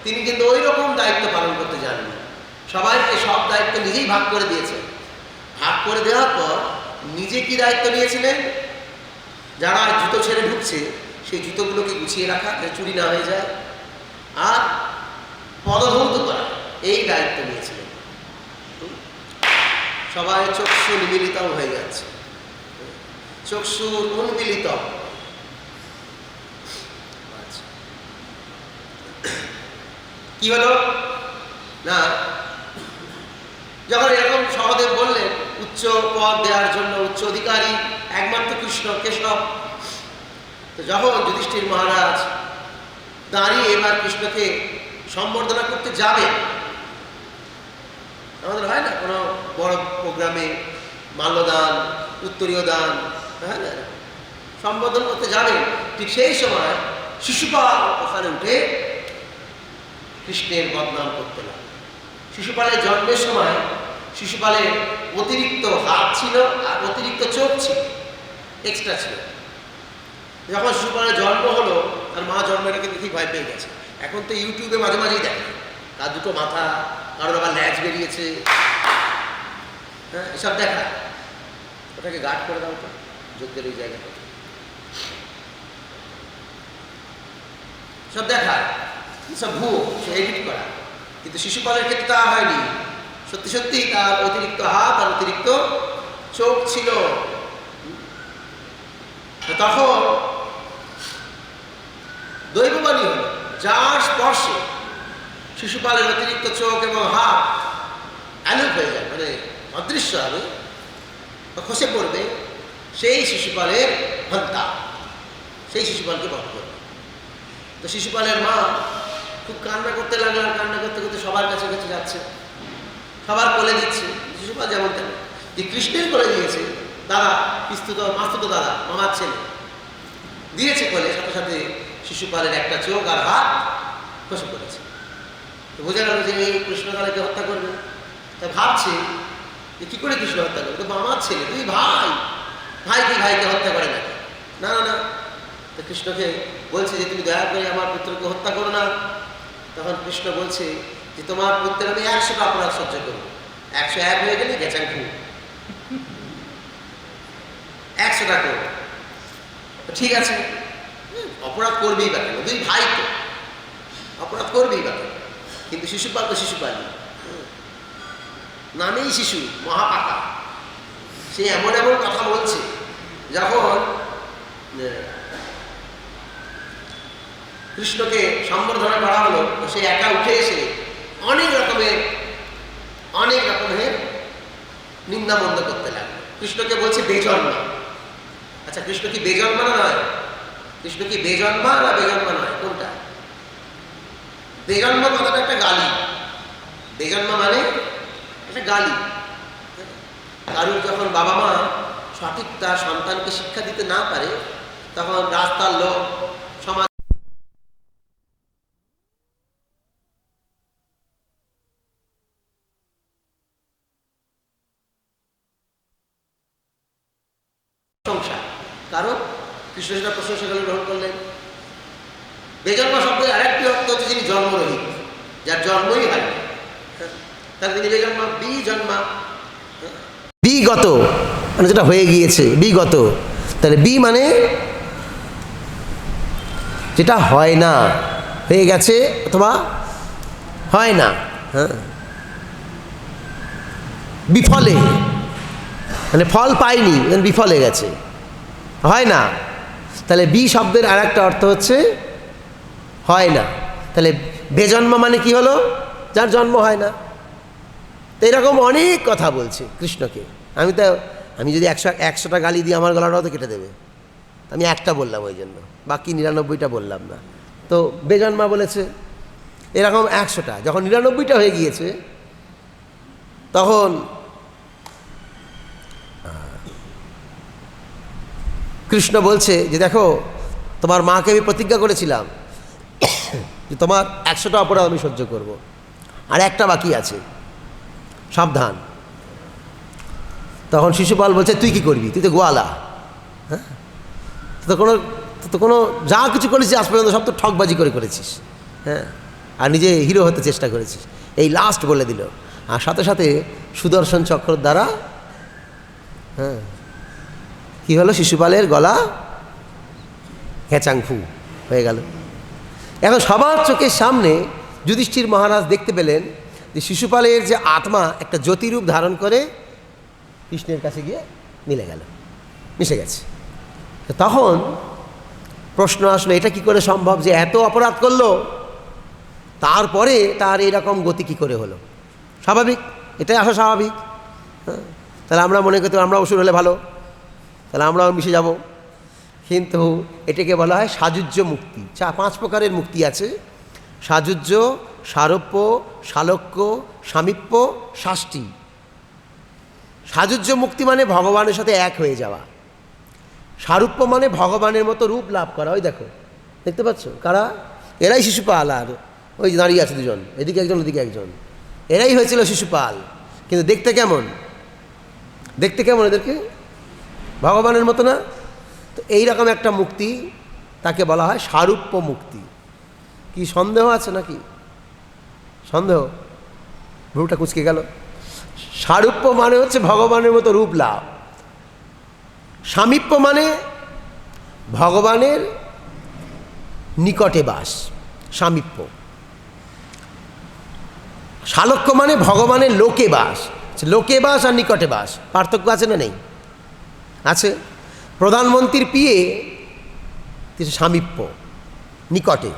তিনি কিন্তু ওই রকম দায়িত্ব পালন করতে জানেন না। সবাইকে সব দায়িত্ব নিজেই ভাগ করে দিয়েছেন। ভাগ করে দেওয়ার পর নিজে কি দায়িত্ব নিয়েছিলেন? যারা জুতো ছেড়ে ঢুকছে সেই জুতোগুলোকে গুছিয়ে রাখা, যাতে চুরি না হয়ে যায়, আর পদধৌত করা, এই দায়িত্ব নিয়েছিলেন। সবাই চক্ষু নিমিলিত হয়ে যাচ্ছে, চক্ষু উন্মিলিত। কি হলো না, যখন এরকম সহদেব বললেন উচ্চ পদ দেওয়ার জন্য উচ্চ অধিকারী একমাত্র কৃষ্ণ, কেশব, তো যখন যুধিষ্ঠির মহারাজ দাঁড়িয়ে এবার কৃষ্ণকে সম্বর্ধনা করতে যাবেন, আমাদের হয় না কোনো বড় প্রোগ্রামে মাল্যদান, উত্তরীয় দান, হয় না, সম্বোধন করতে যাবেন, ঠিক সেই সময় শিশুপাল ওখানে উঠে কৃষ্ণের বদনাম করতে লাগল। শিশুপালের জন্মের সময় শিশুপালের অতিরিক্ত হাত ছিল আর অতিরিক্ত চোখ ছিল, এক্সট্রা ছিল। যখন শিশুপালের জন্ম হলো, তার মা জন্মটাকে দেখি ভয় পেয়ে গেছে। এখন তো ইউটিউবে মাঝে মাঝেই দেখে তার দুটো মাথা, কারোর আবার ল্যাজ বেরিয়েছে, হ্যাঁ, এসব দেখা। ওটাকে গার্ড করে দাও তো যজ্ঞের ওই জায়গাটা, সব দেখায়, সব ভুয়ো, সে এডিট করা। কিন্তু শিশুপালের ক্ষেত্রে তা হয়নি, সত্যি সত্যি তার অতিরিক্ত হাত আর অতিরিক্ত চোখ ছিল। তখন দৈববাণী হল, যার স্পর্শে শিশুপালের অতিরিক্ত চোখ এবং হাত অ্যালুপ হয়ে যায়, মানে অদৃশ্য হবে বা খসে পড়বে, সেই শিশুপালের হত্যা, সেই শিশুপালকে বধ করবে। তো শিশুপালের মা খুব কান্না করতে লাগলেন, কান্না করতে করতে সবার কাছে কাছে যাচ্ছে। খাবার কোলে দিচ্ছে, শিশুপাল যেমন তেমন, যে কৃষ্ণের কোলে দিয়েছে দাদা, মাস্তুত দাদা, মামার ছেলে দিয়েছে কোলে, সাথে সাথে শিশুপালের একটা চোখ আর হাত খসে পড়েছে। তো বোঝা গেল যে এই কৃষ্ণ তাদেরকে হত্যা করবে। তা ভাবছে যে কী করে কৃষ্ণ হত্যা করবে, তো মামার ছেলে, তুই ভাই কি ভাইকে হত্যা করে নাকি? না না না। তো কৃষ্ণকে বলছে যে তুমি দয়া করে আমার পুত্রকে হত্যা করো না। তখন কৃষ্ণ বলছে যে তোমার পুত্রের আমি 100টা অপরাধ সহ্য করবো, 101 হয়ে গেলে গেছাং খু, 100টা করবো। ঠিক আছে, অপরাধ করবেই বা কেন, দুই ভাই তো অপরাধ করবেই বা কেন। কিন্তু শিশুপাল তো শিশুপালই, নামেই শিশু, মহাপাকা। সে এমন এমন কথা বলছে, যখন কৃষ্ণকে সম্বর্ধনা করা হলো, সে একা উঠে এসে অনেক রকমের নিন্দা মন্দ করতে লাগলো। কৃষ্ণকে বলছে বেজন্মা। আচ্ছা, কৃষ্ণ কি বেজন্মা না নয়? কৃষ্ণ কি বেজন্মা না বেজন্মা নয়, কোনটা? বেজন্মা কথাটা একটা গালি। বেজন্মা মানে একটা গালি। কারুর যখন বাবা মা সঠিক তার সন্তানকে শিক্ষা দিতে না পারে, তখন রাস্তার লোক, সমাজ প্রশংসা। কারণ কৃষ্ণ সেটা প্রশংসা করে গ্রহণ করলেন। বেজন্মা শব্দের আরেকটি অর্থ হচ্ছে যিনি জন্মরহিত, যার জন্মই হয়, তার তিনি বেজন্মা। বিজন্মা, বিগত মানে যেটা হয়ে গিয়েছে, বিগত। তাহলে বি মানে যেটা হয় না, হয়ে গেছে অথবা হয় না। হ্যাঁ, বিফলে মানে ফল পায়নি, বিফলে গেছে, হয় না। তাহলে বি শব্দের আর একটা অর্থ হচ্ছে হয় না। তাহলে বেজন্ম মানে কি হলো? যার জন্ম হয় না। তো এরকম অনেক কথা বলছে কৃষ্ণকে। আমি যদি 100টা গালি দিই, আমার গলাটাও তো কেটে দেবে। আমি একটা বললাম ওই জন্য, বাকি 99টা বললাম না। তো বেজন্মা বলেছে এরকম 100টা। যখন 99টা হয়ে গিয়েছে, তখন কৃষ্ণ বলছে যে দেখো, তোমার মাকে আমি প্রতিজ্ঞা করেছিলাম যে তোমার 100টা অপরাধ আমি সহ্য করব, আর একটা বাকি আছে, সাবধান। তখন শিশুপাল বলছে তুই কি করবি? তুই তো গোয়ালা। হ্যাঁ, তো কোনো যা কিছু করেছিস আজ পর্যন্ত সব তো ঠকবাজি করেছিস। হ্যাঁ, আর নিজে হিরো হতে চেষ্টা করেছিস, এই লাস্ট বলে দিল। আর সাথে সাথে সুদর্শন চক্র দ্বারা হ্যাঁ কি হলো, শিশুপালের গলা ঘেচাংফু হয়ে গেল। এখন সবার চোখের সামনে যুধিষ্ঠির মহারাজ দেখতে পেলেন যে শিশুপালের যে আত্মা একটা জ্যোতিরূপ ধারণ করে কৃষ্ণের কাছে গিয়ে মিশে গেছে। তখন প্রশ্ন আসলো, এটা কি করে সম্ভব যে এত অপরাধ করলো, তারপরে তার এরকম গতি কি করে হলো? স্বাভাবিক, এটাই আসা স্বাভাবিক। হ্যাঁ, তাহলে আমরা মনে করতে আমরা অসুর হলে ভালো, তাহলে আমরাও মিশে যাব। কিন্তু এটাকে বলা হয় সাযুজ্য মুক্তি। 5 প্রকারের মুক্তি আছে: সাযুজ্য, সারূপ্য, শালক্য, সামীপ্য, শাষ্টি। সাযুজ্য মুক্তি মানে ভগবানের সাথে এক হয়ে যাওয়া। সারূপ্য মানে ভগবানের মতো রূপ লাভ করা। ওই দেখো, দেখতে পাচ্ছ কারা? এরাই শিশুপাল। আর ওই যে দাঁড়িয়ে আছে দুজন, এদিকে একজন ওদিকে একজন, এরাই হয়েছিল শিশুপাল। কিন্তু দেখতে কেমন এদেরকে? ভগবানের মতো না? তো এইরকম একটা মুক্তি, তাকে বলা হয় সারূপ্য মুক্তি। কি সন্দেহ আছে নাকি? সন্দেহ? ভ্রুটা কুঁচকে গেল। সারূপ্য মানে হচ্ছে ভগবানের মতো রূপ লাভ। সামীপ্য মানে ভগবানের নিকটে বাস, সামীপ্য। শালক্য মানে ভগবানের লোকে বাস। লোকে বাস আর নিকটে বাস পার্থক্য আছে না নেই? আছে। প্রধানমন্ত্রীর পিয়ে সামীপ্য, নিকটে।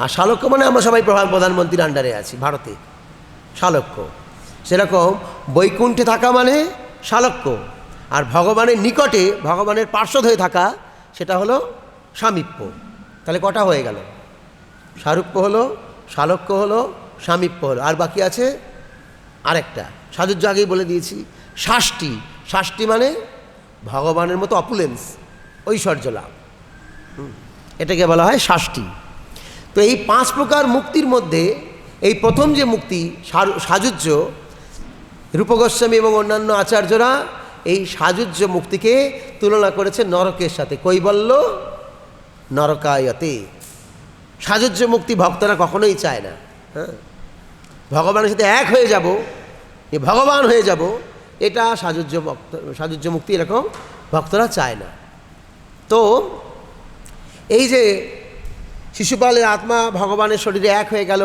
আর শালক্য মানে আমরা সবাই প্রধানমন্ত্রীর আন্ডারে আছি ভারতে, শালক্য। সেরকম বৈকুণ্ঠে থাকা মানে শালক্য, আর ভগবানের নিকটে, ভগবানের পার্শ্বদ হয়ে থাকা, সেটা হলো সামীপ্য। তাহলে কটা হয়ে গেল? সারূপ্য হলো, শালক্য হলো, সামীপ্য হলো, আর বাকি আছে আরেকটা সাজুজ্য আগেই বলে দিয়েছি। শাষ্টি, শাষ্টি মানে ভগবানের মতো অপুলেন্স, ঐশ্বর্য লাভ, এটাকে বলা হয় শাষ্টি। তো এই 5 প্রকার মুক্তির মধ্যে এই প্রথম যে মুক্তি সাজুজ্য, রূপ গোস্বামী এবং অন্যান্য আচার্যরা এই সাজুজ্য মুক্তিকে তুলনা করেছে নরকের সাথে। কৈবল্য নরকায়তে। সাজুজ্য মুক্তি ভক্তরা কখনোই চায় না। হ্যাঁ, ভগবানের সাথে এক হয়ে যাব, ভগবান হয়ে যাব, এটা সাজুজ্য মুক্তি এরকম ভক্তরা চায় না। তো এই যে শিশুপালের আত্মা ভগবানের শরীরে এক হয়ে গেল,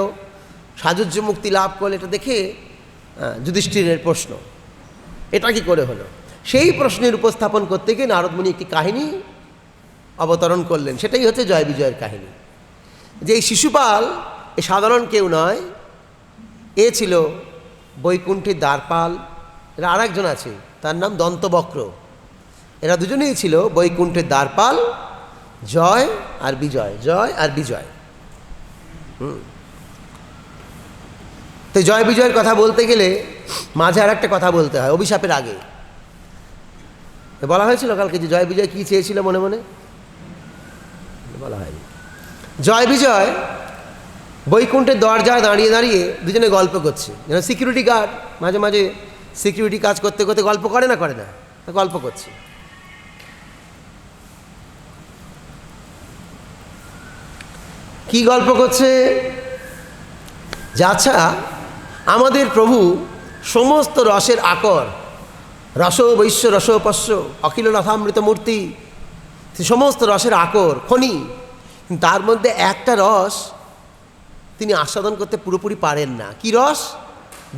সাজুজ্য মুক্তি লাভ করলে, এটা দেখে যুধিষ্ঠিরের প্রশ্ন, এটা কি করে হলো? সেই প্রশ্নের উপস্থাপন করতে গিয়ে নারদমুনি একটি কাহিনী অবতরণ করলেন। সেটাই হচ্ছে জয় বিজয়ের কাহিনী। যে এই শিশুপাল এ সাধারণ কেউ নয়, এ ছিল বৈকুণ্ঠের দ্বারপাল। এরা আর একজন আছে, তার নাম দন্তবক্র। এরা দুজনেই ছিল বৈকুণ্ঠের দ্বারপাল, জয় আর বিজয়, জয় আর বিজয়। তো জয় বিজয়ের কথা বলতে গেলে মাঝে আর একটা কথা বলতে হয়, অভিশাপের আগে। বলা হয়েছিল কালকে যে জয় বিজয় কী চেয়েছিল মনে মনে? বলা হয়নি। জয় বিজয় বৈকুণ্ঠের দরজায় দাঁড়িয়ে দাঁড়িয়ে দুজনে গল্প করছে, যেন সিকিউরিটি গার্ড মাঝে মাঝে সিকিউরিটি কাজ করতে করতে গল্প করে না, গল্প করছে। কি গল্প করছে? যে আচ্ছা, আমাদের প্রভু সমস্ত রসের আকর, রস বৈশ্য রস পশ্য অখিল রসামৃত মূর্তি, সমস্ত রসের আকর খনি, তার মধ্যে একটা রস তিনি আস্বাদন করতে পুরোপুরি পারেন না। কি রস?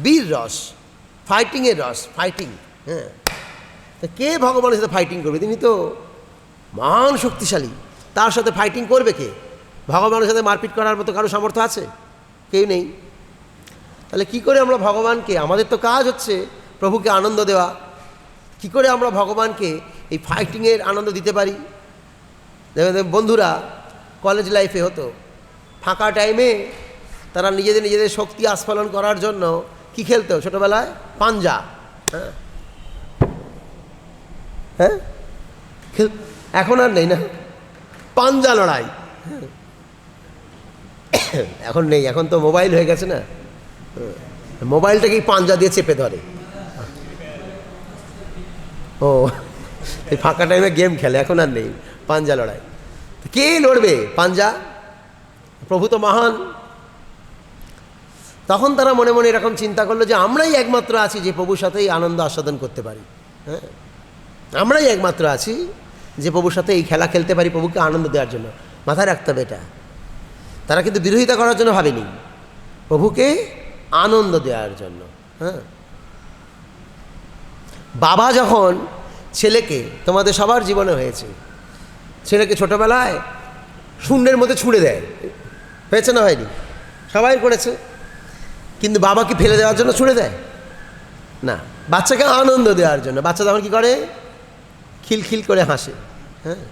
বীর রস, ফাইটিংয়ের রস, ফাইটিং। হ্যাঁ, তা কে ভগবানের সাথে ফাইটিং করবে? তিনি তো মহান শক্তিশালী, তার সাথে ফাইটিং করবে কে? ভগবানের সাথে মারপিট করার মতো কারো সামর্থ্য আছে? কেউ নেই। তাহলে কি করে আমরা ভগবানকে, আমাদের তো কাজ হচ্ছে প্রভুকে আনন্দ দেওয়া, কি করে আমরা ভগবানকে এই ফাইটিংয়ের আনন্দ দিতে পারি? বন্ধুরা কলেজ লাইফে হতো, ফাঁকা টাইমে তারা নিজেদের শক্তি আস্ফালন করার জন্য কি খেলতো ছোটোবেলায়? পাঞ্জা। হ্যাঁ হ্যাঁ, এখন আর নেই না পাঞ্জা লড়াই, এখন নেই, এখন তো মোবাইল হয়ে গেছে না, মোবাইলটাকেই পাঞ্জা দিয়ে চেপে ধরে। ও, এই ফাঁকা টাইমে গেম খেলে, এখন আর নেই পাঞ্জা লড়াই। কে লড়বে পাঞ্জা? প্রভু তো মহান। তখন তারা মনে মনে এরকম চিন্তা করলো যে আমরাই একমাত্র আছি যে প্রভুর সাথেই আনন্দ আস্বাদন করতে পারি। হ্যাঁ, আমরাই একমাত্র আছি যে প্রভুর সাথে এই খেলা খেলতে পারি, প্রভুকে আনন্দ দেওয়ার জন্য। মাথায় রাখতে হবে এটা। তারা কিন্তু বিরোধিতা করার জন্য ভাবেনি, প্রভুকে আনন্দ দেওয়ার জন্য। হ্যাঁ, বাবা যখন ছেলেকে, তোমাদের সবার জীবনে হয়েছে, ছেলেকে ছোটোবেলায় শূন্যের মধ্যে ছুঁড়ে দেয়, হয়েছে না হয়নি? সবাই করেছে। কিন্তু বাবাকে ফেলে দেওয়ার জন্য ছুঁড়ে দেয় না, বাচ্চাকে আনন্দ দেওয়ার জন্য। বাচ্চা তখন কী করে? খিলখিল করে হাসে। হ্যাঁ,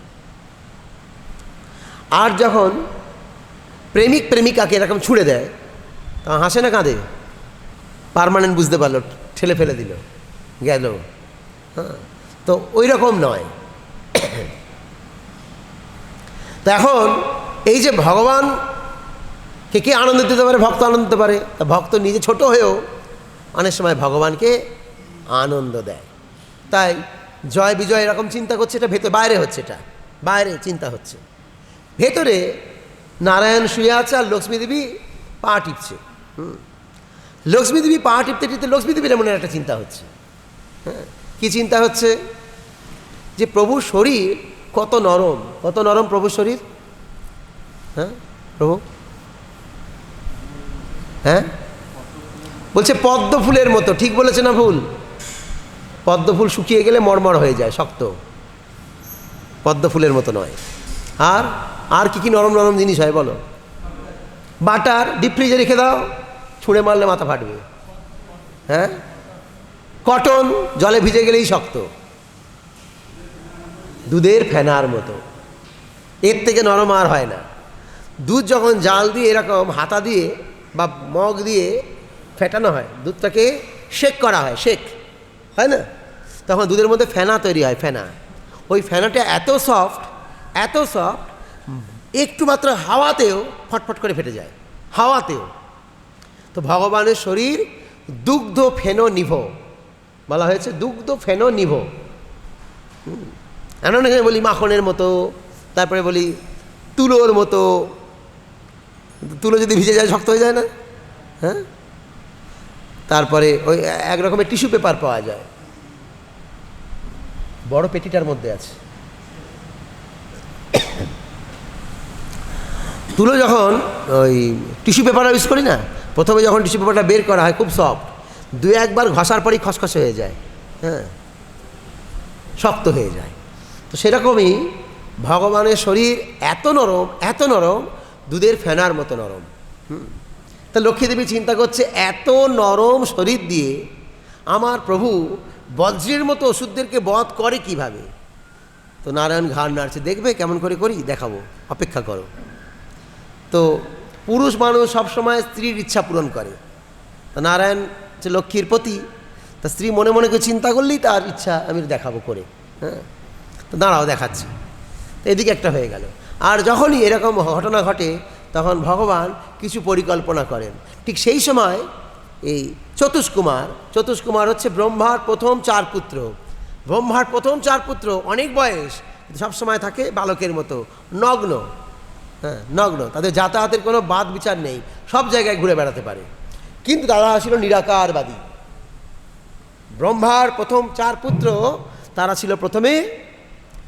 আর যখন প্রেমিক প্রেমিকাকে এরকম ছুঁড়ে দেয়, তা হাসে না কাঁদে? পার্মানেন্ট বুঝতে পারলো, ঠেলে ফেলে দিল, গেল। হ্যাঁ, তো ওই রকম নয়। তো এখন এই যে ভগবানকে কে আনন্দ দিতে পারে? ভক্ত আনন্দ দিতে পারে। তা ভক্ত নিজে ছোট হয়েও অনেক সময় ভগবানকে আনন্দ দেয়। তাই জয় বিজয় এরকম চিন্তা করছে, এটা ভেতরে, বাইরে হচ্ছে, এটা বাইরে চিন্তা হচ্ছে। ভেতরে নারায়ণ শুয়ে আছে আর লক্ষ্মী দেবী পা টিপছে। লক্ষ্মী দেবী পা টিপতে টিপতে লক্ষ্মী দেবীর এমন একটা চিন্তা হচ্ছে। হ্যাঁ, কী চিন্তা হচ্ছে? যে প্রভুর শরীর কত নরম, কত নরম প্রভুর শরীর। হ্যাঁ, প্রভু, হ্যাঁ বলছে পদ্ম ফুলের মতো। ঠিক বলেছে না ভুল? পদ্ম ফুল শুকিয়ে গেলে মরমর হয়ে যায়, শক্ত। পদ্ম ফুলের মতো নয়। আর আর কি কি নরম নরম জিনিস হয় বলো? বাটার ডিপ ফ্রিজে রেখে দাও, ছুঁড়ে মারলে মাথা ফাটবে। হ্যাঁ, কটন জলে ভিজে গেলেই শক্ত। দুধের ফেনার মতো, এর থেকে নরম আর হয় না। দুধ যখন জাল দিয়ে এরকম হাতা দিয়ে বা মগ দিয়ে ফেটানো হয়, দুধটাকে শেক করা হয়, শেক হয় না, তখন দুধের মধ্যে ফেনা তৈরি হয়, ফেনা। ওই ফেনাটা এত সফট, এত সফট, একটু মাত্র হাওয়াতেও ফটফট করে ফেটে যায়, হাওয়াতেও। তো ভগবানের শরীর দুগ্ধ ফেনো নিভ বলা হয়েছে, দুগ্ধ ফেনো নিভ। এমন বলি মাখনের মতো, তারপরে বলি তুলোর মতো। তুলো যদি ভিজে যায় শক্ত হয়ে যায় না? হ্যাঁ। তারপরে ওই এক রকমের টিস্যু পেপার পাওয়া যায়, বড় পেটিটার মধ্যে আছে। তুলো যখন ওই টিস্যু পেপার ইউজ করি না, প্রথমে যখন টিস্যু পেপারটা বের করা হয় খুব সফট, দু একবার ঘষার পরই খসখসে হয়ে যায়, হ্যাঁ, শক্ত হয়ে যায়। তো সেরকমই ভগবানের শরীর এত নরম, এত নরম, দুধের ফেনার মতো নরম। তা লক্ষ্মীদেবী চিন্তা করছে, এত নরম শরীর দিয়ে আমার প্রভু বজ্রের মতো ওষুধদেরকে বধ করে কিভাবে? তো নারায়ণ ঘাড় নাড়ছে, দেখবে কেমন করে করি, দেখাবো, অপেক্ষা করো। তো পুরুষ মানুষ সবসময় স্ত্রীর ইচ্ছা পূরণ করে। তো নারায়ণ হচ্ছে লক্ষ্মীর পতি, তা স্ত্রী মনে মনে করে চিন্তা করলেই তার ইচ্ছা আমি দেখাবো করে। হ্যাঁ, তো দাঁড়াও দেখাচ্ছি। তো এদিকে একটা হয়ে গেল। আর যখনই এরকম ঘটনা ঘটে তখন ভগবান কিছু পরিকল্পনা করেন। ঠিক সেই সময় এই চতুষ্কুমার হচ্ছে ব্রহ্মার প্রথম 4 পুত্র। ব্রহ্মার প্রথম 4 পুত্র, অনেক বয়স, সবসময় থাকে বালকের মতো, নগ্ন। হ্যাঁ, নগ্ন, তাদের যাতায়াতের কোনো বাদ বিচার নেই, সব জায়গায় ঘুরে বেড়াতে পারে। কিন্তু তারা ছিল নিরাকারবাদী। ব্রহ্মার প্রথম 4 পুত্র, তারা ছিল প্রথমে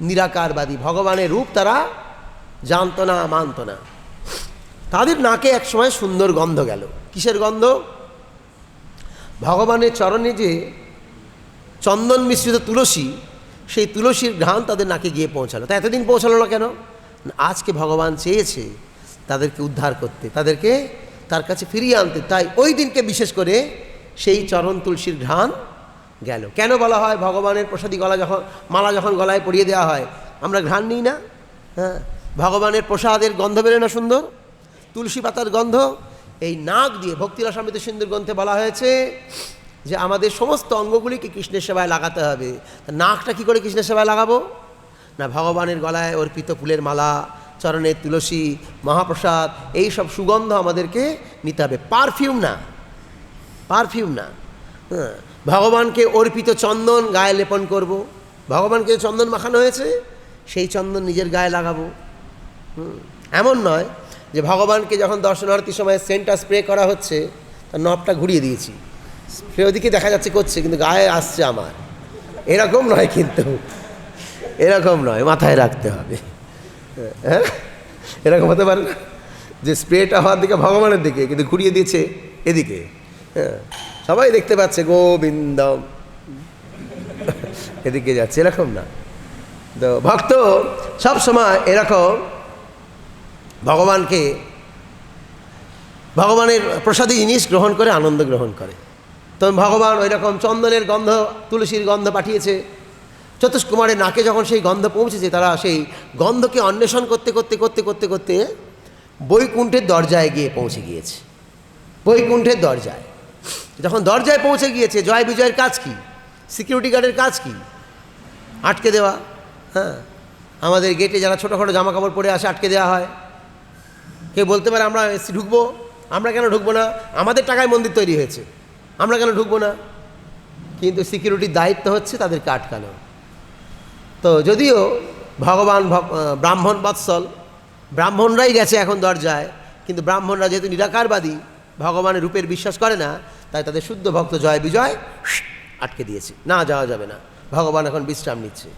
নিরাকারবাদী, ভগবানের রূপ তারা জানত না, মানত না। তাদের নাকে এক সময় সুন্দর গন্ধ গেল। কিসের গন্ধ? ভগবানের চরণে যে চন্দন মিশ্রিত তুলসী, সেই তুলসীর ঘ্রাণ তাদের নাকে গিয়ে পৌঁছালো। তা এতদিন পৌঁছালো না কেন? আজকে ভগবান চেয়েছে তাদেরকে উদ্ধার করতে, তাদেরকে তার কাছে ফিরিয়ে আনতে। তাই ওই দিনকে বিশেষ করে সেই চরণ তুলসীর ঘ্রাণ গেল। কেন বলা হয় ভগবানের প্রসাদী মালা যখন গলায় পরিয়ে দেওয়া হয় আমরা ঘ্রাণ নিই না? হ্যাঁ, ভগবানের প্রসাদের গন্ধ বেরোয় না সুন্দর, তুলসী পাতার গন্ধ। এই নাক দিয়ে ভক্তিরসামৃত সিন্ধুর গ্রন্থে বলা হয়েছে যে আমাদের সমস্ত অঙ্গগুলিকে কৃষ্ণের সেবায় লাগাতে হবে। নাকটা কী করে কৃষ্ণের সেবায় লাগাবো? না, ভগবানের গলায় অর্পিত ফুলের মালা, চরণের তুলসী, মহাপ্রসাদ, এই সব সুগন্ধ আমাদেরকে নিতে হবে, পারফিউম না, পারফিউম না। হ্যাঁ, ভগবানকে অর্পিত চন্দন গায়ে লেপন করব। ভগবানকে চন্দন মাখানো হয়েছে, সেই চন্দন নিজের গায়ে লাগাবো। এমন নয় যে ভগবানকে যখন দর্শনার্থীর সময় সেন্টটা স্প্রে করা হচ্ছে, তার নবটা ঘুরিয়ে দিয়েছি, স্প্রে ওদিকে দেখা যাচ্ছে করছে, কিন্তু গায়ে আসছে আমার, এরকম নয়। কিন্তু এরকম নয়, মাথায় রাখতে হবে। হ্যাঁ, এরকম হতে পারে না যে স্প্রেটা হওয়ার দিকে ভগবানের দিকে, কিন্তু ঘুরিয়ে দিয়েছে এদিকে। হ্যাঁ, সবাই দেখতে পাচ্ছে গোবিন্দম, এদিকে যাচ্ছে, এরকম না। তো ভক্ত সব সময় এরকম ভগবানের প্রসাদী জিনিস গ্রহণ করে আনন্দ গ্রহণ করে। তো ভগবান ওই রকম চন্দনের গন্ধ, তুলসীর গন্ধ পাঠিয়েছে। চতুষ্কুমারের নাকে যখন সেই গন্ধ পৌঁছেছে, তারা সেই গন্ধকে অন্বেষণ করতে করতে করতে করতে করতে বৈকুণ্ঠের দরজায় গিয়ে পৌঁছে গিয়েছে। বৈকুণ্ঠের দরজায় যখন দরজায় পৌঁছে গিয়েছে, জয় বিজয়ের কাজ কি? সিকিউরিটি গার্ডের কাজ কি? আটকে দেওয়া। হ্যাঁ, আমাদের গেটে যারা ছোটোখাটো জামা কাপড় পরে আসে আটকে দেওয়া হয়। কেউ বলতে পারে আমরা ঢুকবো, আমরা কেন ঢুকবো না? আমাদের টাকায় মন্দির তৈরি হয়েছে, আমরা কেন ঢুকবো না? কিন্তু সিকিউরিটির দায়িত্ব হচ্ছে তাদেরকে আটকানো। তো যদিও ভগবান ব্রাহ্মণ বৎসল, ব্রাহ্মণরাই গেছে এখন দরজায়, কিন্তু ব্রাহ্মণরা যেহেতু নিরাকারবাদী, ভগবানের রূপের বিশ্বাস করে না, তাই তাদের শুদ্ধ ভক্ত জয় বিজয় আটকে দিয়েছে, না যাওয়া যাবে না, ভগবান এখন বিশ্রাম নিচ্ছে।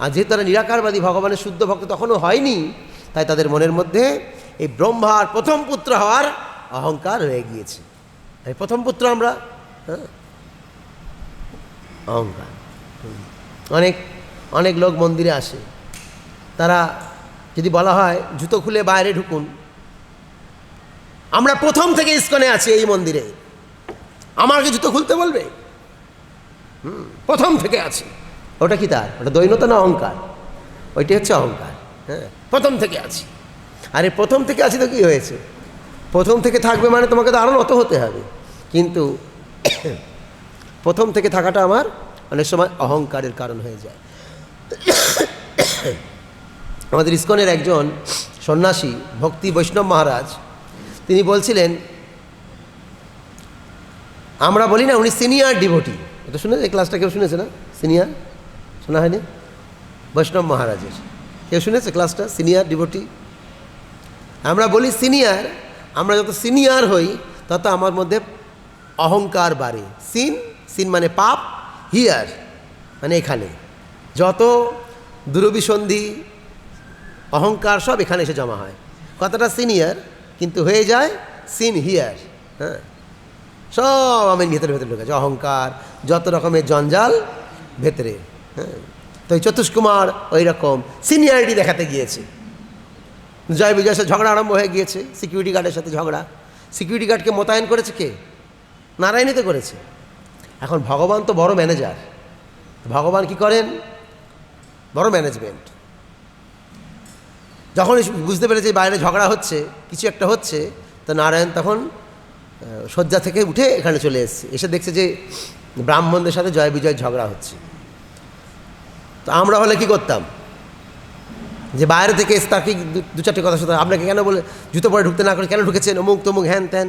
আর যেহেতু তারা নিরাকারবাদী, ভগবানের শুদ্ধ ভক্ত তখনও হয়নি, তাই তাদের মনের মধ্যে এই ব্রহ্মার প্রথম পুত্র হওয়ার অহংকার রয়ে গিয়েছে। এই প্রথম পুত্র আমরা, হ্যাঁ, অহংকার। অনেক লোক মন্দিরে আসে, তারা যদি বলা হয় জুতো খুলে বাইরে ঢুকুন, আমরা প্রথম থেকে ইস্কনে আছি এই মন্দিরে, আমাকে জুতো খুলতে বলবে? প্রথম থেকে আছি। ওটা কি তার? ওটা দৈন্যতা না অহংকার? ওইটি হচ্ছে অহংকার। হ্যাঁ, প্রথম থেকে আছি। আরে প্রথম থেকে আছি তো কী হয়েছে? প্রথম থেকে থাকবে মানে তোমাকে তো আরও নত হতে হবে। কিন্তু প্রথম থেকে থাকাটা আমার অনেক সময় অহংকারের কারণ হয়ে যায়। আমাদের ইস্কনের একজন সন্ন্যাসী ভক্তি বৈষ্ণব মহারাজ, তিনি বলছিলেন, আমরা বলি না উনি সিনিয়র ডিভোটি, এটা শুনেছে? এই ক্লাসটা কেউ শুনেছে না? সিনিয়র শোনা হয়নি? বৈষ্ণব মহারাজের কেউ শুনেছে ক্লাসটা? সিনিয়র ডিভোটি আমরা বলি সিনিয়র। আমরা যত সিনিয়র হই তত আমার মধ্যে অহংকার বাড়ে। সিন মানে পাপ, হিয়ার মানে এখানে, যত দুরভিসন্ধি অহংকার সব এখানে এসে জমা হয়। কথাটা সিনিয়র কিন্তু হয়ে যায় সিন হিয়ার। হ্যাঁ, সব আমি ভেতরে ভেতরে ঢুকেছে অহংকার, যত রকমের জঞ্জাল ভেতরে। হ্যাঁ, তো এই চতুষ্কুমার ওই রকম সিনিয়রিটি দেখাতে গিয়েছে। জয় বিজয়ের সাথে ঝগড়া আরম্ভ হয়ে গিয়েছে, সিকিউরিটি গার্ডের সাথে ঝগড়া। সিকিউরিটি গার্ডকে মোতায়েন করেছে কে? নারায়ণই তো করেছে। এখন ভগবান তো বড় ম্যানেজার, ভগবান কি করেন? বড় ম্যানেজমেন্ট। যখন বুঝতে পেরেছে বাইরে ঝগড়া হচ্ছে, কিছু একটা হচ্ছে, তো নারায়ণ তখন শয্যা থেকে উঠে এখানে চলে এসেছে, এসে দেখছে যে ব্রাহ্মণদের সাথে জয় বিজয় ঝগড়া হচ্ছে। তো আমরা হলে কি করতাম? যে বাইরে থেকে এসে তাকে দু চারটে কথা শুনতাম, আপনাকে কেন বলে জুতো পরে ঢুকতে না করে কেন ঢুকেছেন, অমুক তমুক হ্যান ত্যান।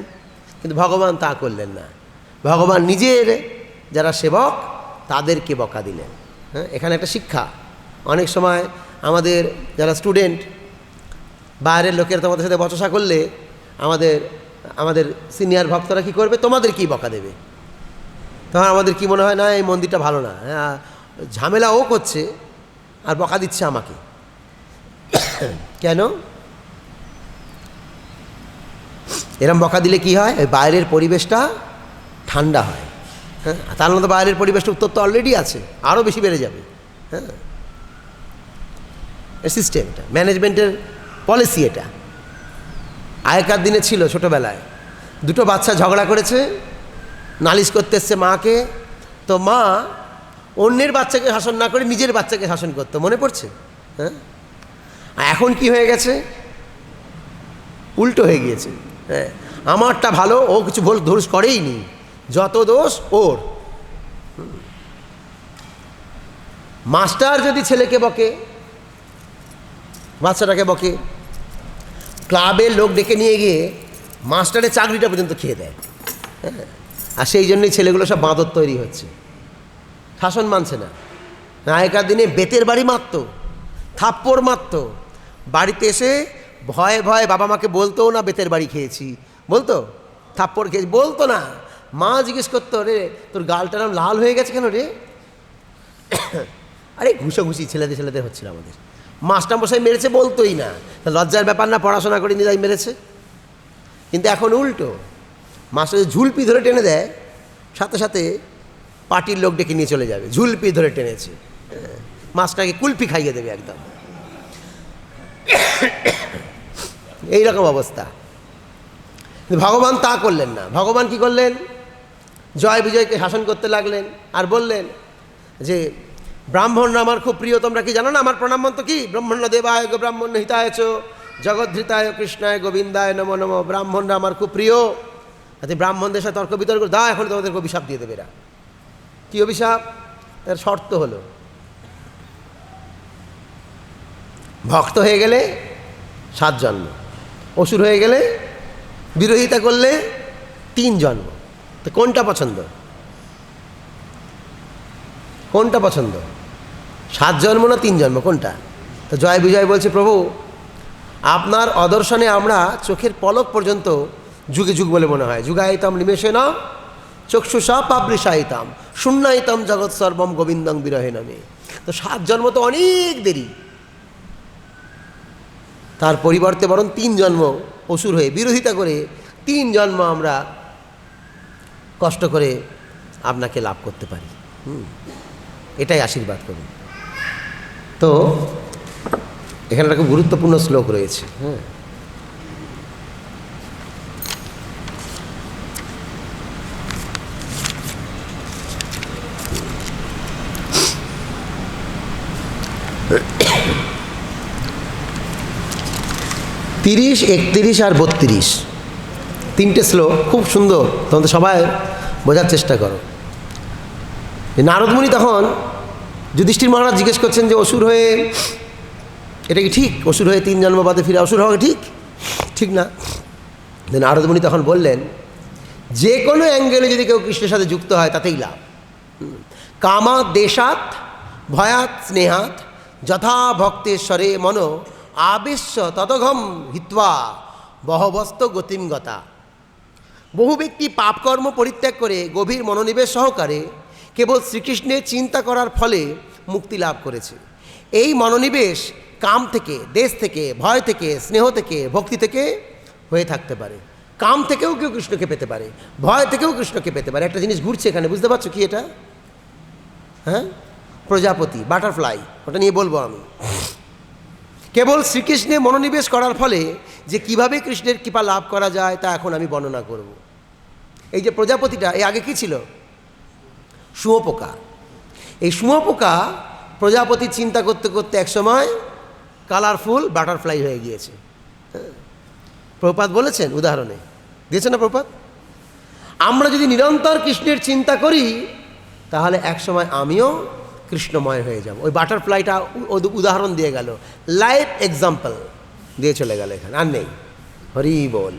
কিন্তু ভগবান তা করলেন না। ভগবান নিজের যারা সেবক তাদেরকে বকা দিলেন। হ্যাঁ, এখানে একটা শিক্ষা। অনেক সময় আমাদের যারা স্টুডেন্ট, বাইরের লোকের তোমাদের সাথে বচসা করলে আমাদের সিনিয়র ভক্তরা কি করবে? তোমাদের কি বকা দেবে। তখন আমাদের কি মনে হয়, না এই মন্দিরটা ভালো না, হ্যাঁ ঝামেলা ও করছে আর বকা দিচ্ছে আমাকে। কেন? এরম বকা দিলে কি হয়? বাইরের পরিবেশটা ঠান্ডা হয়। হ্যাঁ, তার মধ্যে বাইরের পরিবেশটা উত্তপ্ত অলরেডি আছে, আরও বেশি বেড়ে যাবে। হ্যাঁ, সিস্টেম, এটা ম্যানেজমেন্টের পলিসি। এটা আগেকার দিনে ছিল। ছোটোবেলায় দুটো বাচ্চা ঝগড়া করেছে, নালিশ করতে এসছে মাকে, তো মা অন্যের বাচ্চাকে শাসন না করে নিজের বাচ্চাকে শাসন করতো, মনে পড়ছে? হ্যাঁ, এখন কি হয়ে গেছে? উল্টো হয়ে গিয়েছে। হ্যাঁ, আমারটা ভালো, ও কিছু দোষ করেই নি, যত দোষ ওর। মাস্টার যদি ছেলেকে বকে, বাচ্চাটাকে বকে, ক্লাবের লোক ডেকে নিয়ে গিয়ে মাস্টারের চাকরিটা পর্যন্ত খেয়ে দেয়। হ্যাঁ, আর সেই জন্যই ছেলেগুলো সব বাঁদর তৈরি হচ্ছে, শাসন মানছে না। আগেকার দিনে বেতের বাড়ি মারত, থাপ্পড় মারত, বাড়িতে এসে ভয়ে ভয়ে বাবা মাকে বলতো না বেতের বাড়ি খেয়েছি, বলতো থাপ্পড় খেয়েছি, বলতো না। মা জিজ্ঞেস করতো, রে তোর গালটা নাম লাল হয়ে গেছে কেন রে? আরে ঘুষাঘুষি ছেলেদের হচ্ছিল আমাদের। মাস্টারমশাই মেরেছে বলতোই না, লজ্জার ব্যাপার না, পড়াশোনা করে নিজেই মেরেছে। কিন্তু এখন উল্টো, মাস্টার ঝুলপি ধরে টেনে দেয়, সাথে সাথে পার্টির লোক ডেকে নিয়ে চলে যাবে, ঝুলপি ধরে টেনেছে। মাস্টারকে কুলপি খাইয়ে দেবে একদম। এইরকম অবস্থা। ভগবান তা করলেন না। ভগবান কি করলেন? জয় বিজয়কে শাসন করতে লাগলেন আর বললেন যে ব্রাহ্মণরা আমার খুব প্রিয়। তোমরা কি জানো না আমার প্রণাম মন্ত্র কি? ব্রাহ্মণ্য দেবায় গো ব্রাহ্মণ্য হিতায় চ জগদ্ধৃতায় কৃষ্ণায় গোবিন্দায় নমো নমো। ব্রাহ্মণরা আমার খুব প্রিয়। আচ্ছা, ব্রাহ্মণদের সাথে তর্ক বিতর্ক দা, এখন তোমাদেরকে অভিশাপ দিয়ে দেবে এরা। কী অভিশাপ? এর শর্ত হলো, ভক্ত হয়ে গেলে 7 জন্ম, অসুর হয়ে গেলে, বিরোধিতা করলে 3 জন্ম। তো কোনটা পছন্দ? কোনটা পছন্দ? 7 জন্ম না 3 জন্ম, কোনটা? তো জয় বিজয় বলছে, প্রভু আপনার অদর্শনে আমরা চোখের পলক পর্যন্ত যুগে যুগ বলে মনে হয়। যুগায়িতম নিমেষে না চক্ষুষা পাবৃশায়িতাম শূন্যায়িতম জগৎ সর্বম গোবিন্দং বিরহে নামে। তো 7 জন্ম তো অনেক দেরি। তার পরিবর্তে বরং 3 জন্ম অসুর হয়ে বিরোধিতা করে 3 জন্ম আমরা কষ্ট করে আপনাকে লাভ করতে পারি। এটাই আশীর্বাদ করুন। তো এখানে একটা খুব গুরুত্বপূর্ণ শ্লোক রয়েছে। হ্যাঁ, 30, 31 আর 32 তিনটে শ্লোক খুব সুন্দর, তোমাদের সবাই বোঝার চেষ্টা করো। নারদমুনি তখন যুধিষ্ঠির মহারাজ জিজ্ঞেস করছেন যে অসুর হয়ে এটা কি ঠিক? অসুর হয়ে 3 জন্ম বাদে ফিরে অসুর হওয়া ঠিক? ঠিক না। নারদমুনি তখন বললেন, যে কোনো অ্যাঙ্গেলে যদি কেউ কৃষ্ণের সাথে যুক্ত হয় তাতেই লাভ। কামাৎ দেশাৎ ভয়াৎ স্নেহাৎ যথা ভক্তেশ্বরে মন আবেশ্য ততঘম হিত্বা বহবস্ত গতিম গতা। বহু ব্যক্তি পাপকর্ম পরিত্যাগ করে গভীর মনোনিবেশ সহকারে কেবল শ্রীকৃষ্ণের চিন্তা করার ফলে মুক্তি লাভ করেছে। এই মনোনিবেশ কাম থেকে, দেশ থেকে, ভয় থেকে, স্নেহ থেকে, ভক্তি থেকে হয়ে থাকতে পারে। কাম থেকেও কেউ কৃষ্ণকে পেতে পারে, ভয় থেকেও কৃষ্ণকে পেতে পারে। একটা জিনিস ঘুরছে এখানে, বুঝতে পারছো কি এটা? হ্যাঁ, প্রজাপতি, বাটারফ্লাই, ওটা নিয়ে বলবো আমি। কেবল শ্রীকৃষ্ণে মনোনিবেশ করার ফলে যে কিভাবে কৃষ্ণের কৃপা লাভ করা যায় তা এখন আমি বর্ণনা করব। এই যে প্রজাপতিটা, এর আগে কি ছিল? শুঁয়োপোকা। এই শুঁয়োপোকা প্রজাপতি চিন্তা করতে করতে একসময় কালারফুল বাটারফ্লাই হয়ে গিয়েছে। প্রভুপাদ বলেছেন, উদাহরণে দিয়েছেন না প্রভুপাদ? আমরা যদি নিরন্তর কৃষ্ণের চিন্তা করি তাহলে একসময় আমিও কৃষ্ণময় হয়ে যাব। ওই বাটারফ্লাইটা উদাহরণ দিয়ে গেল, লাইভ এক্সাম্পল দিয়ে চলে গেল, এখানে আর নেই। হরি বল।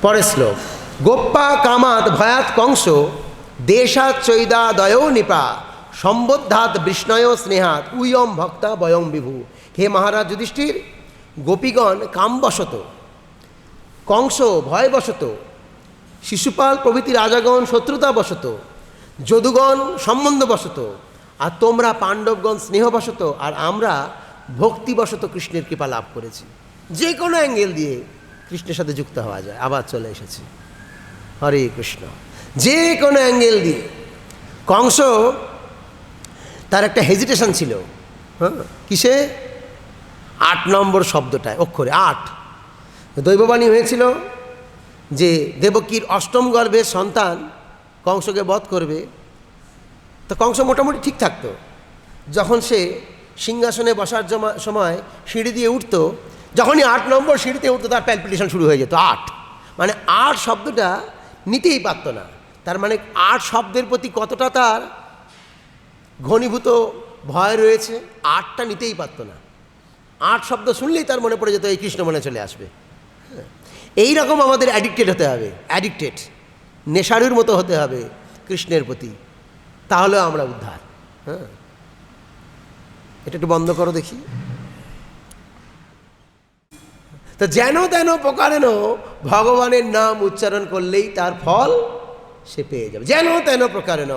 পরের শ্লোক, গোপ্পা কামাত ভয়াত কংস দেশাৎ চৈদাদয়ো নিপা সম্বোধাত বিষ্ণয় স্নেহাত উয়ম ভক্তা বয়ং বিভু। হে মহারাজ যুধিষ্ঠির, গোপীগণ কামবশত, কংস ভয়বশত, শিশুপাল প্রভৃতি রাজাগণ শত্রুতাবশত, যদুগণ সম্বন্ধবশত, আর তোমরা পাণ্ডবগণ স্নেহবশত, আর আমরা ভক্তিবশত কৃষ্ণের কৃপা লাভ করেছি। যে কোনো অ্যাঙ্গেল দিয়ে কৃষ্ণের সাথে যুক্ত হওয়া যায়। আবার চলে এসেছি, হরে কৃষ্ণ। যে কোনো অ্যাঙ্গেল দিয়ে। কংস তার একটা হেজিটেশন ছিল, হ্যাঁ, কিসে? 8 নম্বর শব্দটায়, অক্ষরে 8। দৈববাণী হয়েছিল যে দেবকীর 8ম গর্ভের সন্তান কংসকে বধ করবে। তো কংস মোটামুটি ঠিক থাকতো। যখন সে সিংহাসনে বসার সময় সিঁড়ি দিয়ে উঠতো, যখনই 8 নম্বর সিঁড়িতে উঠতো তার প্যালপিটেশন শুরু হয়ে যেত। 8 মানে 8 শব্দটা নিতেই পারত না। তার মানে 8 শব্দের প্রতি কতটা তার ঘনীভূত ভয় রয়েছে, 8টা নিতেই পারত না। 8 শব্দ শুনলেই তার মনে পড়ে যেত এই কৃষ্ণ মনে চলে আসবে। এই রকম আমাদের অ্যাডিক্টেড হতে হবে, অ্যাডিক্টেড, নেশারুর মতো হতে হবে কৃষ্ণের প্রতি, তাহলে আমরা উদ্ধার। হ্যাঁ, এটা একটু বন্ধ করো দেখি। তো যেন তেন প্রকারেণ ভগবানের নাম উচ্চারণ করলেই তার ফল সে পেয়ে যাবে, যেন তেন প্রকারেণ।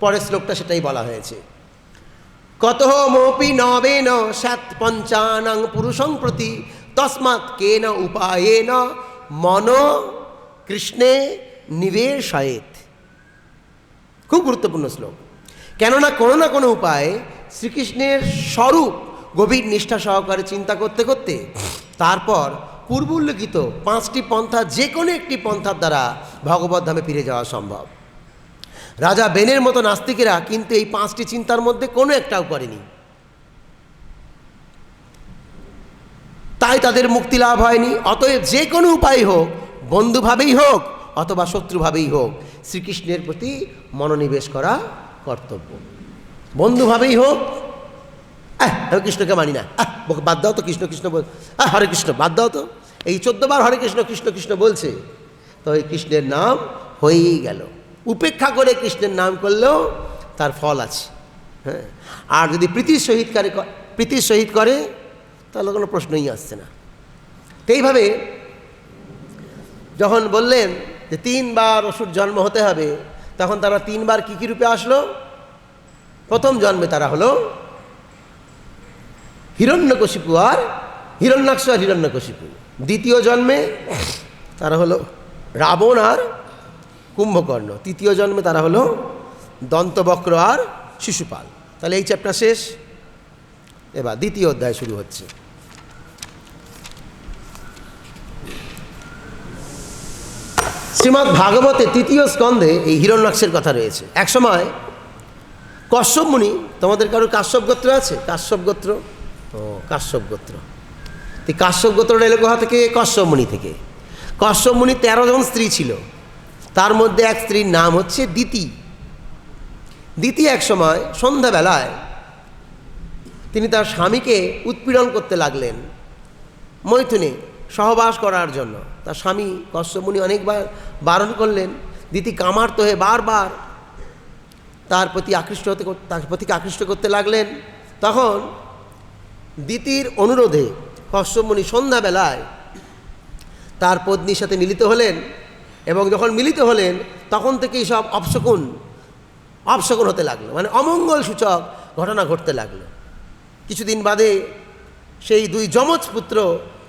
পরের শ্লোকটা সেটাই বলা হয়েছে। কতঃ মোপি নবেন সৎ পঞ্চানং পুরুষং প্রতি তস্মাৎ কেন উপায়েন মন কৃষ্ণে নিবেশয়েৎ। খুব গুরুত্বপূর্ণ শ্লোক। কেননা কোনো না কোনো উপায়ে শ্রীকৃষ্ণের স্বরূপ গভীর নিষ্ঠা সহকারে চিন্তা করতে করতে তারপর পূর্বোল্লিখিত 5টি পন্থা, যে কোনো একটি পন্থার দ্বারা ভগবত ধামে ফিরে যাওয়া সম্ভব। রাজা বেনের মতো নাস্তিকেরা কিন্তু এই 5টি চিন্তার মধ্যে কোনো একটাও করেনি, তাই তাদের মুক্তি লাভ হয়নি। অতএব যে কোনো উপায় হোক, বন্ধুভাবেই হোক অথবা শত্রুভাবেই হোক, শ্রীকৃষ্ণের প্রতি মনোনিবেশ করা কর্তব্য। বন্ধুভাবেই হোক, আমি কৃষ্ণকে মানি না, বাদ দাও তো, কৃষ্ণ কৃষ্ণ বল, হরে কৃষ্ণ বাদ দাও তো, এই 14 বার হরে কৃষ্ণ কৃষ্ণ কৃষ্ণ বলছে, তো এই কৃষ্ণের নাম হয়েই গেল। উপেক্ষা করে কৃষ্ণের নাম করলেও তার ফল আছে। হ্যাঁ, আর যদি প্রীতির সহিত করে তাহলে কোনো প্রশ্নই আসছে না। তো এইভাবে যখন বললেন যে 3 বার অসুর জন্ম হতে হবে, তখন তারা 3 বার কী কী রূপে আসলো? প্রথম জন্মে তারা হলো হিরণ্যকশিপু আর হিরণ্যাক্ষ আর হিরণ্যকশিপু। দ্বিতীয় জন্মে তারা হলো রাবণ আর কুম্ভকর্ণ। তৃতীয় জন্মে তারা হলো দন্তবক্র আর শিশুপাল। তাহলে এই চ্যাপ্টার শেষ। এবার দ্বিতীয় অধ্যায় শুরু হচ্ছে। শ্রীমদ্ ভাগবতে 3য় স্কন্ধে এই হিরণ্যাক্ষের কথা রয়েছে। একসময় কশ্যপ মুনি, তোমাদের কারোর কাশ্যপ গোত্র আছে? কাশ্যপ গোত্র, ও কাশ্যপ গোত্র। কাশ্যপ গোত্রটা এলো কোথা থেকে? কশ্যপ মুনি থেকে। কশ্যপ মুনি 13 জন স্ত্রী ছিল। তার মধ্যে এক স্ত্রীর নাম হচ্ছে দিতি। দিতি এক সময় সন্ধ্যাবেলায় তিনি তার স্বামীকে উৎপীড়ন করতে লাগলেন মৈথুনে সহবাস করার জন্য। তার স্বামী কশ্যপ মুনি অনেকবার বারণ করলেন, দিতি কামার্ত হয়ে বারবার তার প্রতি আকৃষ্ট করতে লাগলেন। তখন দিতির অনুরোধে কশ্যপ মুনি সন্ধ্যাবেলায় তার পত্নীর সাথে মিলিত হলেন, এবং যখন মিলিত হলেন তখন থেকেই সব অপশকুন হতে লাগলো, মানে অমঙ্গল সূচক ঘটনা ঘটতে লাগলো। কিছুদিন বাদে সেই দুই যমজ পুত্র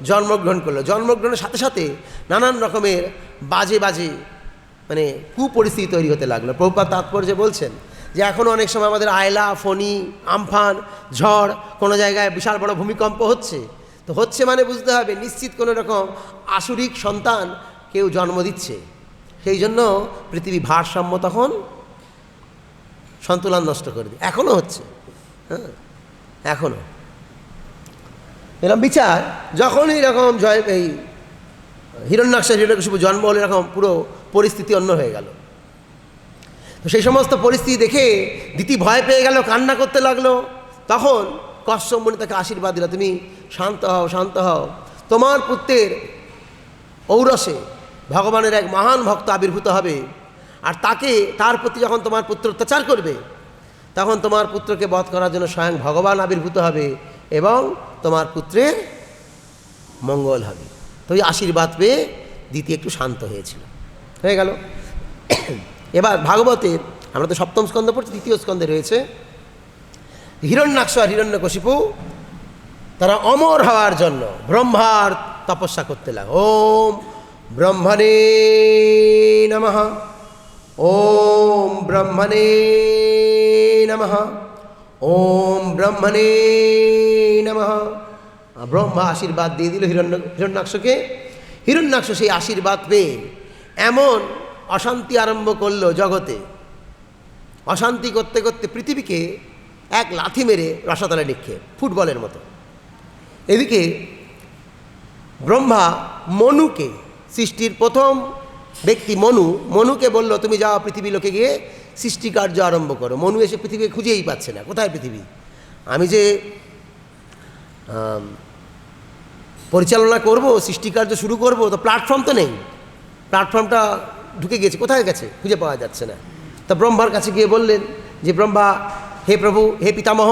জন্মগ্রহণ করলো। জন্মগ্রহণের সাথে সাথে নানান রকমের বাজে মানে কুপরিস্থিতি তৈরি হতে লাগলো। প্রভুপাদ তাৎপর্যে বলছেন যে এখনও অনেক সময় আমাদের আয়লা, ফণি, আমফান, ঝড়, কোনো জায়গায় বিশাল বড় ভূমিকম্প হচ্ছে, তো হচ্ছে মানে বুঝতে হবে নিশ্চিত কোনো রকম আসুরিক সন্তান কেউ জন্ম দিচ্ছে। সেই জন্য পৃথিবী ভারসাম্য তখন সন্তুলন নষ্ট করে দিই। এখনও হচ্ছে, হ্যাঁ, এখনও এরকম বিচার। যখন এইরকম এই হিরণ্যাক্ষ হিরণ্যকশিপু জন্ম হলে এরকম পুরো পরিস্থিতি অন্য হয়ে গেল। তো সেই সমস্ত পরিস্থিতি দেখে দিতি ভয় পেয়ে গেল, কান্না করতে লাগলো। তখন কশ্যপ মুনি তাকে আশীর্বাদ দিল, তুমি শান্ত হও, শান্ত হও। তোমার পুত্রের ঔরসে ভগবানের এক মহান ভক্ত আবির্ভূত হবে, আর তার প্রতি যখন তোমার পুত্র অত্যাচার করবে তখন তোমার পুত্রকে বধ করার জন্য স্বয়ং ভগবান আবির্ভূত হবে এবং তোমার পুত্রের মঙ্গল হবে। তো এই আশীর্বাদ পেয়ে দিতি একটু শান্ত হয়ে গেল। এবার ভাগবতের আমরা তো সপ্তম স্কন্ধ পড়ছি, তৃতীয় স্কন্ধে রয়েছে হিরণ্যাক্ষ আর হিরণ্যকশিপু তারা অমর হওয়ার জন্য ব্রহ্মার তপস্যা করতে লাগে। ওম ব্রহ্মণে নমঃ, ওম ব্রহ্মণে নমঃ, ওম ব্রহ্মণে নমঃ। ব্রহ্মা আশীর্বাদ দিয়ে দিল হিরণ্যাক্ষকে। হিরণ্যাক্ষ সেই আশীর্বাদ পেয়ে এমন অশান্তি আরম্ভ করলো জগতে। অশান্তি করতে করতে পৃথিবীকে এক লাথি মেরে রসাতলে নিক্ষেপ, ফুটবলের মতো। এদিকে ব্রহ্মা মনুকে, সৃষ্টির প্রথম ব্যক্তি মনুকে বলল, তুমি যাও পৃথিবী লোকে গিয়ে সৃষ্টিকার্য আরম্ভ করো। মনু এসে পৃথিবীকে খুঁজেই পাচ্ছে না, কোথায় পৃথিবী? আমি যে পরিচালনা করব, সৃষ্টিকার্য শুরু করব, তো প্ল্যাটফর্ম তো নেই, প্ল্যাটফর্মটা ঢুকে গেছে, কোথায় গেছে খুঁজে পাওয়া যাচ্ছে না। তা ব্রহ্মার কাছে গিয়ে বললেন যে ব্রহ্মা, হে প্রভু, হে পিতামহ,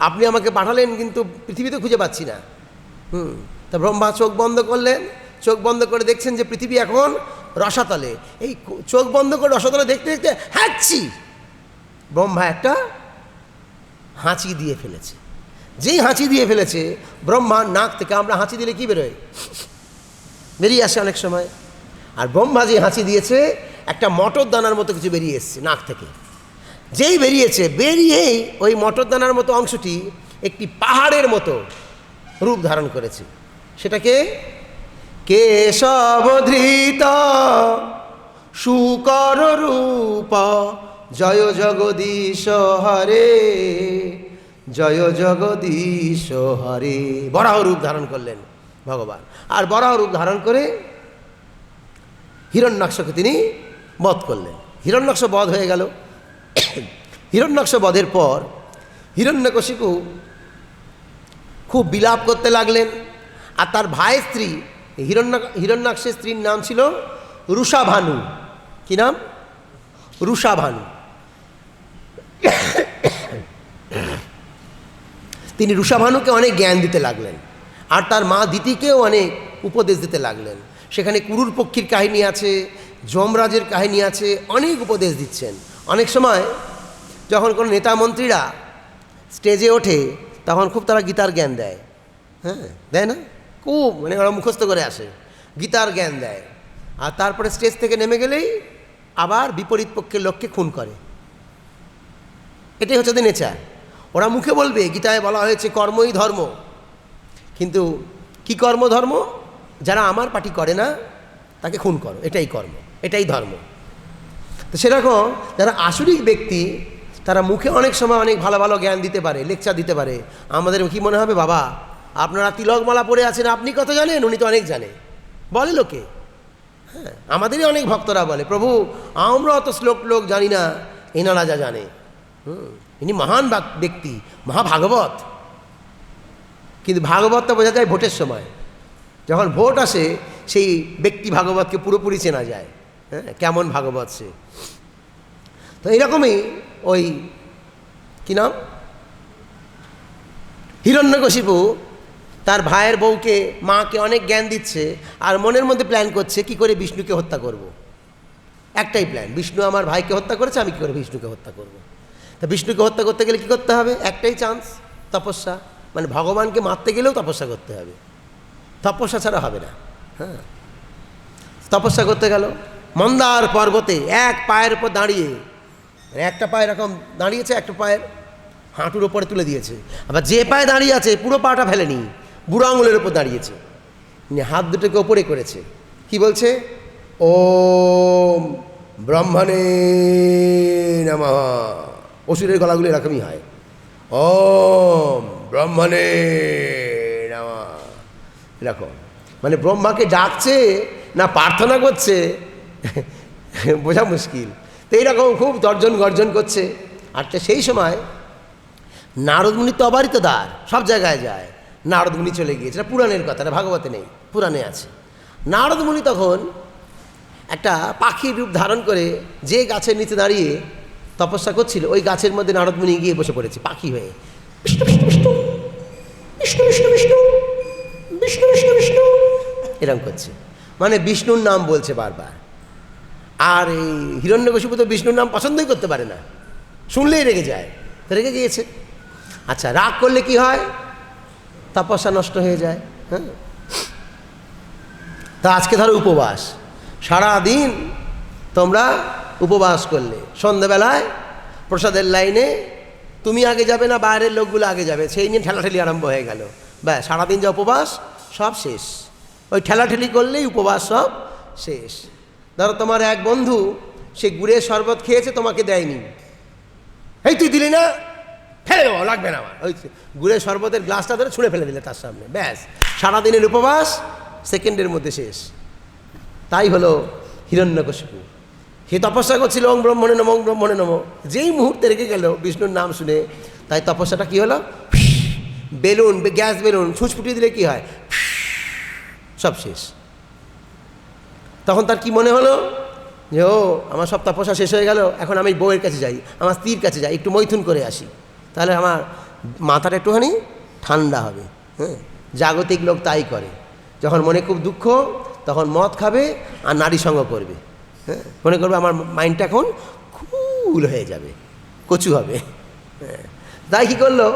আপনি আমাকে পাঠালেন কিন্তু পৃথিবীতে খুঁজে পাচ্ছি না। তা ব্রহ্মা চোখ বন্ধ করলেন, চোখ বন্ধ করে দেখছেন যে পৃথিবী এখন রসাতলে। এই চোখ বন্ধ করে রসাতলে দেখতে দেখতে হাঁচি, ব্রহ্মা একটা হাঁচি দিয়ে ফেলেছে। যেই হাঁচি দিয়ে ফেলেছে ব্রহ্মার নাক থেকে, আমরা হাঁচি দিলে কি বেরোয়, বেরিয়ে আসে অনেক সময়, আর ব্রহ্মা যে হাঁচি দিয়েছে একটা মটর দানার মতো কিছু বেরিয়ে এসছে নাক থেকে। যেই বেরিয়েছে, বেরিয়েই ওই মটর দানার মতো অংশটি একটি পাহাড়ের মতো রূপ ধারণ করেছে। সেটাকে কেশবধৃত শুকর রূপ জয় জগদীশ হরে, জয় জগদীশ হরে। বরাহ রূপ ধারণ করলেন ভগবান, আর বরাহ রূপ ধারণ করে হিরণ্যাক্ষকে তিনি বধ করলেন। হিরণ্যাক্ষ বধ হয়ে গেল। হিরণ্যাক্ষ বধের পর হিরণ্যকশিপু খুব বিলাপ করতে লাগলেন। আর তার ভাইয়ের স্ত্রী, হিরণ্যাক্ষের স্ত্রীর নাম ছিল রুষাভানু। কি নাম? রুষাভানু। তিনি রুষাভানুকে অনেক জ্ঞান দিতে লাগলেন, আর তার মা দিতিকেও অনেক উপদেশ দিতে লাগলেন। সেখানে কুরুর পক্ষীর কাহিনী আছে, যমরাজের কাহিনী আছে, অনেক উপদেশ দিচ্ছেন। অনেক সময় যখন কোনো নেতা মন্ত্রীরা স্টেজে ওঠে তখন খুব তারা গীতার জ্ঞান দেয়, হ্যাঁ, দেয় না? খুব, মানে ওরা মুখস্থ করে আসে, গীতার জ্ঞান দেয়। আর তারপরে স্টেজ থেকে নেমে গেলেই আবার বিপরীত পক্ষের লোককে খুন করে। এটাই হচ্ছে ওদের নেচার। ওরা মুখে বলবে গীতায় বলা হয়েছে কর্মই ধর্ম, কিন্তু কি কর্ম ধর্ম? যারা আমার পার্টি করে না তাকে খুন করো, এটাই কর্ম, এটাই ধর্ম। তো সেরকম যারা আসরিক ব্যক্তি তারা মুখে অনেক সময় অনেক ভালো ভালো জ্ঞান দিতে পারে, লেকচার দিতে পারে। আমাদের কি মনে হবে, বাবা আপনারা তিলকমালা পরে আছেন, আপনি কত জানেন, উনি তো অনেক জানে, বলে লোকে। হ্যাঁ, আমাদেরই অনেক ভক্তরা বলে, প্রভু আমরা অত শ্লোক লোক জানি না, এনারা যা জানে। ইনি মহান ব্যক্তি, মহাভাগবত। কিন্তু ভাগবতটা বোঝা যায় ভোটের সময়, যখন ভোট আসে সেই ব্যক্তি ভাগবতকে পুরোপুরি চেনা যায়। হ্যাঁ, কেমন ভাগবত সে। তো এইরকমই ওই কী নাম, হিরণ্যকশিপু তার ভাইয়ের বউকে, মাকে অনেক জ্ঞান দিচ্ছে, আর মনের মধ্যে প্ল্যান করছে কি করে বিষ্ণুকে হত্যা করব। একটাই প্ল্যান, বিষ্ণু আমার ভাইকে হত্যা করেছে, আমি কী করে বিষ্ণুকে হত্যা করব। তা বিষ্ণুকে হত্যা করতে গেলে কী করতে হবে? একটাই চান্স, তপস্যা। মানে ভগবানকে মারতে গেলেও তপস্যা করতে হবে, তপস্যা ছাড়া হবে না। হ্যাঁ, তপস্যা করতে গেল মন্দার পর্বতে, এক পায়ের উপর দাঁড়িয়ে, একটা পায়ে এরকম দাঁড়িয়েছে, একটা পায়ের হাঁটুর ওপরে তুলে দিয়েছে, আবার যে পায়ে দাঁড়িয়ে আছে পুরো পাটা ফেলেনি, বুড়ো আঙুলের ওপর দাঁড়িয়েছে, হাত দুটোকে ওপরে করেছে। কি বলছে? ওম ব্রহ্মণে নমঃ। অসুরের গলাগুলো এরকমই হয়, ওম ব্রহ্মণে নমঃ, এরকম। মানে ব্রহ্মাকে ডাকছে না প্রার্থনা করছে বোঝা মুশকিল। তো এইরকম খুব তর্জন গর্জন করছে। আর সেই সময় নারদমুনি তো অবারিত দ্বার, সব জায়গায় যায়। নারদমুনি চলে গিয়েছে, এটা পুরাণের কথা, এটা ভাগবতে নেই, পুরাণে আছে। নারদমুনি তখন একটা পাখির রূপ ধারণ করে যে গাছের নিচে দাঁড়িয়ে তপস্যা করছিল, ওই গাছের মধ্যে নারদমুনি গিয়ে বসে পড়েছে পাখি হয়ে। বিষ্ণু বিষ্ণু বিষ্ণু বিষ্ণু বিষ্ণু বিষ্ণু বিষ্ণু বিষ্ণু বিষ্ণু এরকম করছে, মানে বিষ্ণুর নাম বলছে বারবার। আর এই হিরণ্যকশিপু তো বিষ্ণুর নাম পছন্দই করতে পারে না, শুনলেই রেগে যায়, তো রেগে গিয়েছে। আচ্ছা, রাগ করলে কি হয়? তপস্যা নষ্ট হয়ে যায়। হ্যাঁ, তা আজকে ধরো উপবাস, সারাদিন তোমরা উপবাস করলে, সন্ধ্যাবেলায় প্রসাদের লাইনে তুমি আগে যাবে না বাইরের লোকগুলো আগে যাবে, সেই নিয়ে ঠেলাঠেলি আরম্ভ হয়ে গেল। ব্যাস, সারাদিন যা উপবাস সব শেষ, ওই ঠেলাঠেলি করলেই উপবাস সব শেষ। ধরো তোমার এক বন্ধু সে গুড়ের শরবত খেয়েছে, তোমাকে দেয়নি, এই তুই দিলি না, ফেলে দেবো, লাগবে না আমার। ওই গুড়ের শরবতের গ্লাসটা ধরে ছুঁড়ে ফেলে দিলে তার সামনে, ব্যাস সারাদিনের উপবাস সেকেন্ডের মধ্যে শেষ। তাই হলো হিরণ্যকশিপু, সে তপস্যা করছিল ওং ব্রহ্মণে নমঃ, ওং ব্রহ্মণে নমঃ, যেই মুহূর্তে রেখে গেল বিষ্ণুর নাম শুনে, তাই তপস্যাটা কী হলো? বেলুন, গ্যাস বেলুন ছুঁচ ফুটিয়ে দিলে কী হয়? সব শেষ। তখন তার কি মনে হলো যে ও আমার সব তপস্যা শেষ হয়ে গেল, এখন আমি বউয়ের কাছে যাই, আমার স্ত্রীর কাছে যাই, একটু মৈথুন করে আসি, তাহলে আমার মাথাটা একটুখানি ঠান্ডা হবে। হ্যাঁ, জাগতিক লোক তাই করে, যখন মনে খুব দুঃখ তখন মদ খাবে আর নারী সঙ্গ করবে। হ্যাঁ, মনে করবে আমার মাইন্ডটা এখন কুল হয়ে যাবে, কচু হবে। হ্যাঁ, তাই কী করলো,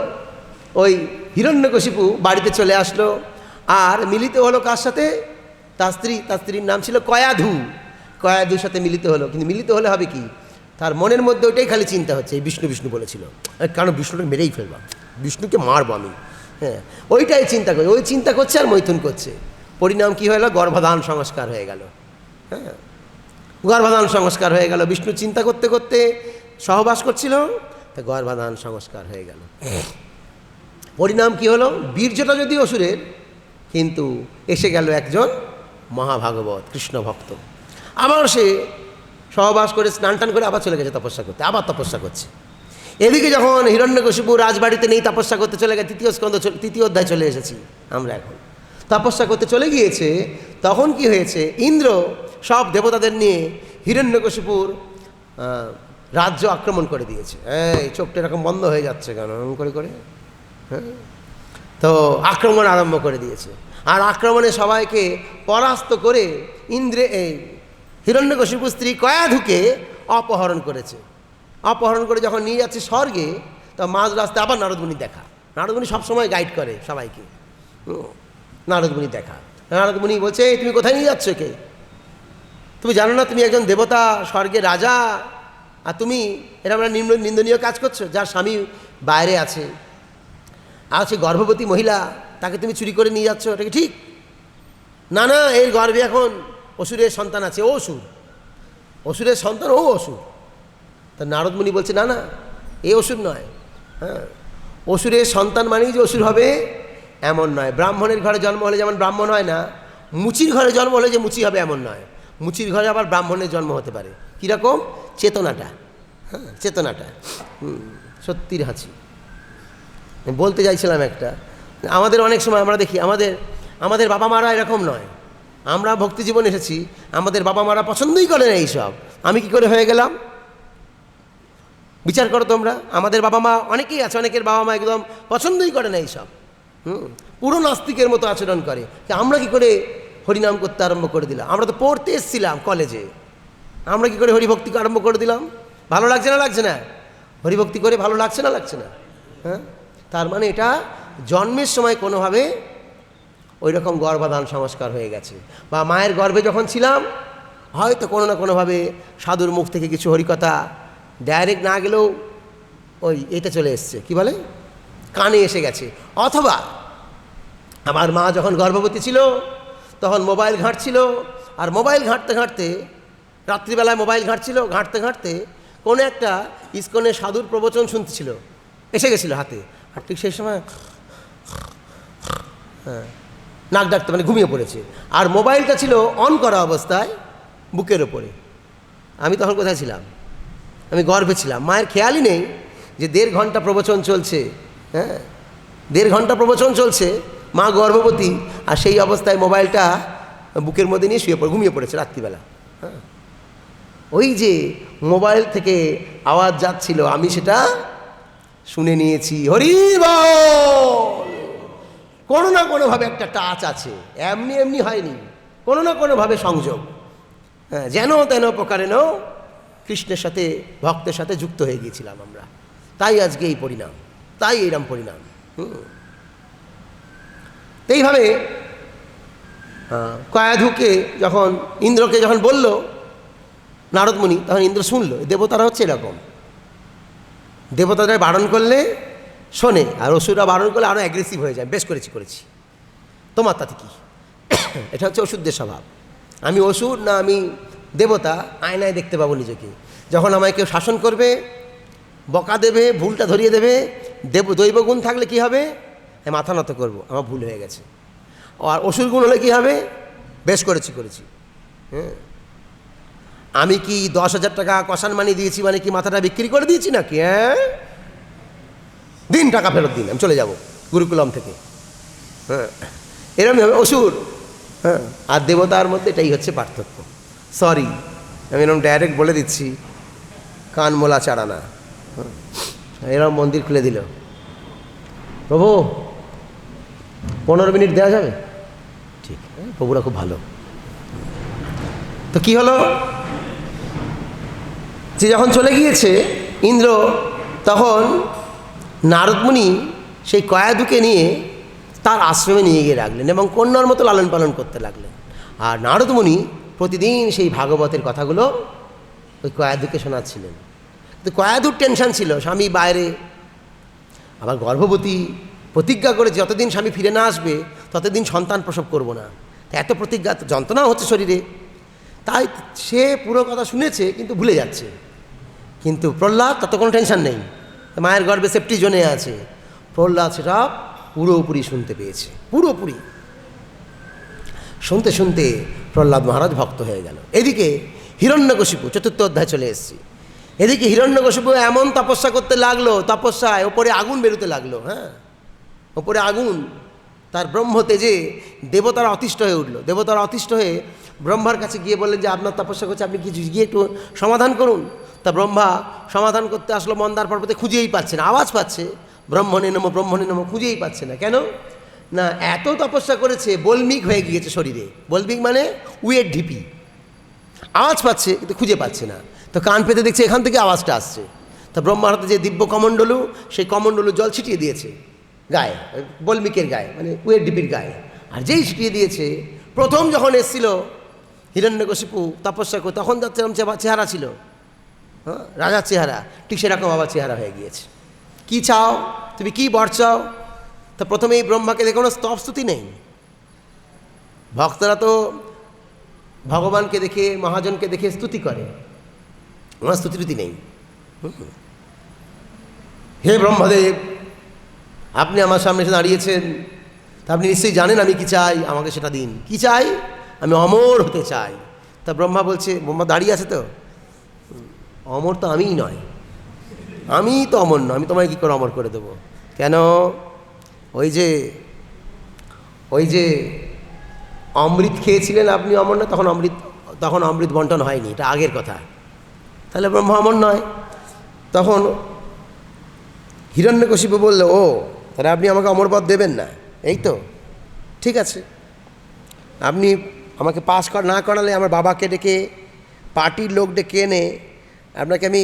ওই হিরণ্যকশিপু বাড়িতে চলে আসলো, আর মিলিত হলো কার সাথে? তার স্ত্রীর নাম ছিল কয়াধু। কয়াধুর সাথে মিলিত হলো, কিন্তু মিলিত হলে হবে কি, তার মনের মধ্যে ওইটাই খালি চিন্তা হচ্ছে, এই বিষ্ণু বিষ্ণু বলেছিল, কারণ বিষ্ণুটাকে মেরেই ফেলবাম, বিষ্ণুকে মারবো আমি। হ্যাঁ, ওইটাই চিন্তা করে, ওই চিন্তা করছে আর মৈথুন করছে। পরিণাম কী হলো? গর্ভধান সংস্কার হয়ে গেল। হ্যাঁ, গর্ভধান সংস্কার হয়ে গেল। বিষ্ণু চিন্তা করতে করতে সহবাস করছিল, তা গর্ভধান সংস্কার হয়ে গেল। পরিণাম কি হলো? বীর্যটা যদি অসুরের, কিন্তু এসে গেল একজন মহাভাগবত কৃষ্ণ ভক্ত। আবার সে সহবাস করে স্নান টান করে আবার চলে গেছে তপস্যা করতে, আবার তপস্যা করছে। এদিকে যখন হিরণ্যকশিপু রাজবাড়িতে নেই, তপস্যা করতে চলে গেছে, তৃতীয় অধ্যায় চলে এসেছি আমরা, এখন তপস্যা করতে চলে গিয়েছে। তখন কি হয়েছে? ইন্দ্র সব দেবতাদের নিয়ে হিরণ্যকশিপুর রাজ্য আক্রমণ করে দিয়েছে। এই চোখটা এরকম বন্ধ হয়ে যাচ্ছে কেন করে করে? হ্যাঁ, তো আক্রমণ আরম্ভ করে দিয়েছে। আর আক্রমণে সবাইকে পরাস্ত করে এই হিরণ্যকশিপুর স্ত্রী কয়াধুকে অপহরণ করেছে। অপহরণ করে যখন নিয়ে যাচ্ছে স্বর্গে, তা মাঝ রাস্তায় আবার নারদমুনি দেখা। নারদমুনি সবসময় গাইড করে সবাইকে। নারদমুনি দেখা, নারদমুনি বলছে, তুমি কোথায় নিয়ে যাচ্ছ কে? তুমি জানো না তুমি একজন দেবতা, স্বর্গের রাজা, আর তুমি এরকম নিন্দনীয় কাজ করছো? যার স্বামী বাইরে আছে, আর সে গর্ভবতী মহিলা, তাকে তুমি চুরি করে নিয়ে যাচ্ছ, এটা কি ঠিক? না না, এর গর্ভে এখন অসুরের সন্তান আছে, ও অসুরের সন্তান, ও অসুর। তা নারদমুনি বলছে, না না, এ অসুর নয়। হ্যাঁ, অসুরের সন্তান মানেই যে অসুর হবে এমন নয়। ব্রাহ্মণের ঘরে জন্ম হলে যেমন ব্রাহ্মণ হয় না, মুচির ঘরে জন্ম হলে যে মুচি হবে এমন নয়। মুচির ঘরে আবার ব্রাহ্মণের জন্ম হতে পারে। কীরকম? চেতনাটা, হ্যাঁ, চেতনাটা। সত্যির হাসি বলতে চাইছিলাম একটা, আমাদের অনেক সময় আমরা দেখি আমাদের বাবা মারা এরকম নয়। আমরা ভক্তি জীবন এসেছি, আমাদের বাবা মারা পছন্দই করে না এইসব। আমি কি করে হয়ে গেলাম? বিচার করো তোমরা। আমাদের বাবা মা অনেকেই আছে, অনেকের বাবা মা একদম পছন্দই করে না এইসব, পুরো নাস্তিকের মতো আচরণ করে। আমরা কি করে হরিনাম করতে আরম্ভ করে দিলাম? আমরা তো পড়তে এসেছিলাম কলেজে, আমরা কি করে হরিভক্তিকে আরম্ভ করে দিলাম? ভালো লাগছে না লাগছে না? হরিভক্তি করে ভালো লাগছে না লাগছে না? হ্যাঁ, তার মানে এটা জন্মের সময় কোনোভাবে ওই রকম গর্ভাধান সংস্কার হয়ে গেছে, বা মায়ের গর্ভে যখন ছিলাম হয়তো কোনো না কোনোভাবে সাধুর মুখ থেকে কিছু হরিকথা ডাইরেক্ট না গেলেও ওই এটা চলে এসছে, কি বলে, কানে এসে গেছে। অথবা আমার মা যখন গর্ভবতী ছিল তখন মোবাইল ঘাঁটছিল, আর মোবাইল ঘাঁটতে ঘাঁটতে, রাত্রিবেলায় মোবাইল ঘাঁটতে ঘাঁটতে কোনো একটা ইস্কনের সাধুর প্রবচন শুনতেছিল, এসে গেছিলো হাতে, আর ঠিক সেই সময় হ্যাঁ নাক ডাকতে, মানে ঘুমিয়ে পড়েছে। আর মোবাইলটা ছিল অন করা অবস্থায় বুকের ওপরে। আমি তখন কোথায় ছিলাম? আমি গর্ভে ছিলাম। মায়ের খেয়ালই নেই যে 1.5 ঘন্টা প্রবচন চলছে, হ্যাঁ 1.5 ঘন্টা প্রবচন চলছে, মা গর্ভবতী, আর সেই অবস্থায় মোবাইলটা বুকের মধ্যে নিয়ে ঘুমিয়ে পড়েছে রাত্রিবেলা। হ্যাঁ, ওই যে মোবাইল থেকে আওয়াজ যাচ্ছিল, আমি সেটা শুনে নিয়েছি। হরি বল! কোনো না কোনোভাবে একটা টাচ আছে, এমনি এমনি হয়নি, কোনো না কোনোভাবে সংযোগ, হ্যাঁ, যেন তেন প্রকারেণ কৃষ্ণের সাথে, ভক্তের সাথে যুক্ত হয়ে গিয়েছিলাম আমরা। তাই আজকে এই পরিণাম, তাই এইরকম পরিণাম। এইভাবে কয়াধুকে যখন ইন্দ্রকে যখন বলল নারদমুনি, তখন ইন্দ্র শুনল। দেবতারা হচ্ছে এরকম, দেবতারা বারণ করলে শোনে, আর অসুররা বারণ করলে আরও অ্যাগ্রেসিভ হয়ে যায়। বেশ করেছি তোমার তাতে কি? এটা হচ্ছে অসুরদের স্বভাব। আমি অসুর না আমি দেবতা, আয়নায় দেখতে পাবো নিজেকে। যখন আমায় কেউ শাসন করবে, বকা দেবে, ভুলটা ধরিয়ে দেবে, দৈব গুণ থাকলে কি হবে? মাথা নত করবো, আমার ভুল হয়ে গেছে। আর অসুর গুণ হলে কী হবে? বেশ করেছি। হ্যাঁ, আমি কি 10,000 টাকা কষান মানি দিয়েছি মানে কি মাথাটা বিক্রি করে দিয়েছি নাকি? হ্যাঁ, দিন, টাকা ফেরত দিন, আমি চলে যাব গুরুকুলম থেকে। হ্যাঁ, এরকমই হবে অসুর। হ্যাঁ, আর দেবতার মধ্যে এটাই হচ্ছে পার্থক্য। সরি, আমি এরকম ডাইরেক্ট বলে দিচ্ছি, কান মোলা চাড়ানা। এরকম মন্দির খুলে দিল, প্রভু 15 মিনিট দেওয়া যাবে? ঠিক, প্রভুরা খুব ভালো। তো কি হলো, যে যখন চলে গিয়েছে ইন্দ্র, তখন নারদমুনি সেই কয়াধুকে নিয়ে তার আশ্রমে নিয়ে গিয়ে রাখলেন এবং কন্যার মতো লালন পালন করতে লাগলেন। আর নারদমুনি প্রতিদিন সেই ভাগবতের কথাগুলো ওই কয়াধুকে শোনাচ্ছিলেন। কিন্তু কয়াধুর টেনশন ছিল, স্বামী বাইরে, আবার গর্ভবতী, প্রতিজ্ঞা করে যতদিন স্বামী ফিরে না আসবে ততদিন সন্তান প্রসব করব না। এত প্রতিজ্ঞা, যন্ত্রণা হচ্ছে শরীরে, তাই সে পুরো কথা শুনেছে কিন্তু ভুলে যাচ্ছে। কিন্তু প্রহ্লাদ তত কোনো টেনশন নেই, মায়ের গর্ভে সেফটি জোনে আছে। প্রহ্লাদ সেটা পুরোপুরি শুনতে পেয়েছে, পুরোপুরি শুনতে শুনতে প্রহ্লাদ মহারাজ ভক্ত হয়ে গেল। এদিকে হিরণ্যকশিপু, 4th অধ্যায় চলে এসেছি। এদিকে হিরণ্যকশিপু এমন তপস্যা করতে লাগলো, তপস্যায় ওপরে আগুন বেরোতে লাগলো। হ্যাঁ, ওপরে আগুন, তার ব্রহ্ম তেজে দেবতারা অতিষ্ঠ হয়ে উঠল। দেবতারা অতিষ্ঠ হয়ে ব্রহ্মার কাছে গিয়ে বললেন যে আপনার তপস্যা করছে, আপনি কি গিয়ে একটু সমাধান করুন। তা ব্রহ্মা সমাধান করতে আসলো, মন্দার পর্বতে, খুঁজেই পাচ্ছে না, আওয়াজ পাচ্ছে ব্রহ্মণে নমঃ, খুঁজেই পাচ্ছে না। কেন না, এত তপস্যা করেছে, বলমিক হয়ে গিয়েছে শরীরে। বলমিক মানে উয়ের ঢিপি, আওয়াজ পাচ্ছে কিন্তু খুঁজে পাচ্ছে না। তো কান পেতে দেখছে এখান থেকে আওয়াজটা আসছে। তা ব্রহ্মার হাতে যে দিব্য কমণ্ডলু, সেই কমণ্ডলু জল ছিটিয়ে দিয়েছে গায়ে, বলমিকের গায়ে, মানে উয়ের ঢিপির গায়ে। আর যেই ছিটিয়ে দিয়েছে, প্রথম যখন এসেছিল হিরণ্যকশিপু তপস্যা করে, তখন যাচ্ছে চেহারা ছিল, হ্যাঁ, রাজার চেহারা, ঠিক সেরকম আবার চেহারা হয়ে গিয়েছে। কি চাও তুমি, কি বর চাও? তা প্রথমেই ব্রহ্মাকে দেখে কোনো স্তব স্তুতি নেই। ভক্তরা তো ভগবানকে দেখে, মহাজনকে দেখে স্তুতি করে, ওনার স্তুতি নেই। হে ব্রহ্মদেব, আপনি আমার সামনে এসে দাঁড়িয়েছেন, তা আপনি নিশ্চয়ই জানেন আমি কি চাই, আমাকে সেটা দিন। কি চাই? আমি অমর হতে চাই। তা ব্রহ্মা বলছে, ব্রহ্মা দাঁড়িয়ে আছে তো, অমর তো আমিই নয়, আমি তো অমর নয়, আমি তোমায় কী করে অমর করে দেবো? কেন? ওই যে অমৃত খেয়েছিলেন আপনি, অমর না? তখন অমৃত বন্টন হয়নি, এটা আগের কথা। তাহলে ব্রহ্মা অমর নয়। তখন হিরণ্যকশিপু বলল, ও তাহলে আপনি আমাকে অমর পদ দেবেন না? এই তো, ঠিক আছে, আপনি আমাকে পাস না করালে আমার বাবাকে ডেকে, পার্টির লোক ডেকে এনে আপনাকে আমি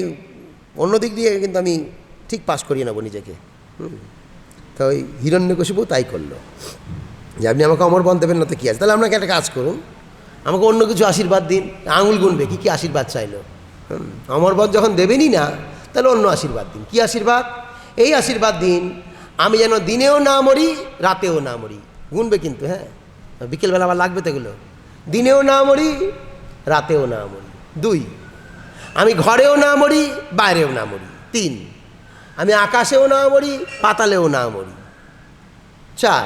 অন্য দিক দিয়ে কিন্তু আমি ঠিক পাস করিয়ে নেবো নিজেকে। তো ওই হিরণ্যকশিপু তাই করলো, যে আপনি আমাকে অমর পদ দেবেন না তো কী আছে, তাহলে আপনাকে একটা কাজ করুন, আমাকে অন্য কিছু আশীর্বাদ দিন। আঙুল গুনবে কী কী আশীর্বাদ চাইলো। অমর পদ যখন দেবেনই না, তাহলে অন্য আশীর্বাদ দিন। কী আশীর্বাদ? এই আশীর্বাদ দিন, আমি যেন দিনেও না মরি, রাতেও না মরি। গুনবে কিন্তু, হ্যাঁ, বিকেলবেলা আবার লাগবে তো এগুলো। দিনেও না মরি, রাতেও না মরি। 2, আমি ঘরেও না মরি, বাইরেও না মরি। 3, আমি আকাশেও না মরি, পাতালেও না মরি। 4,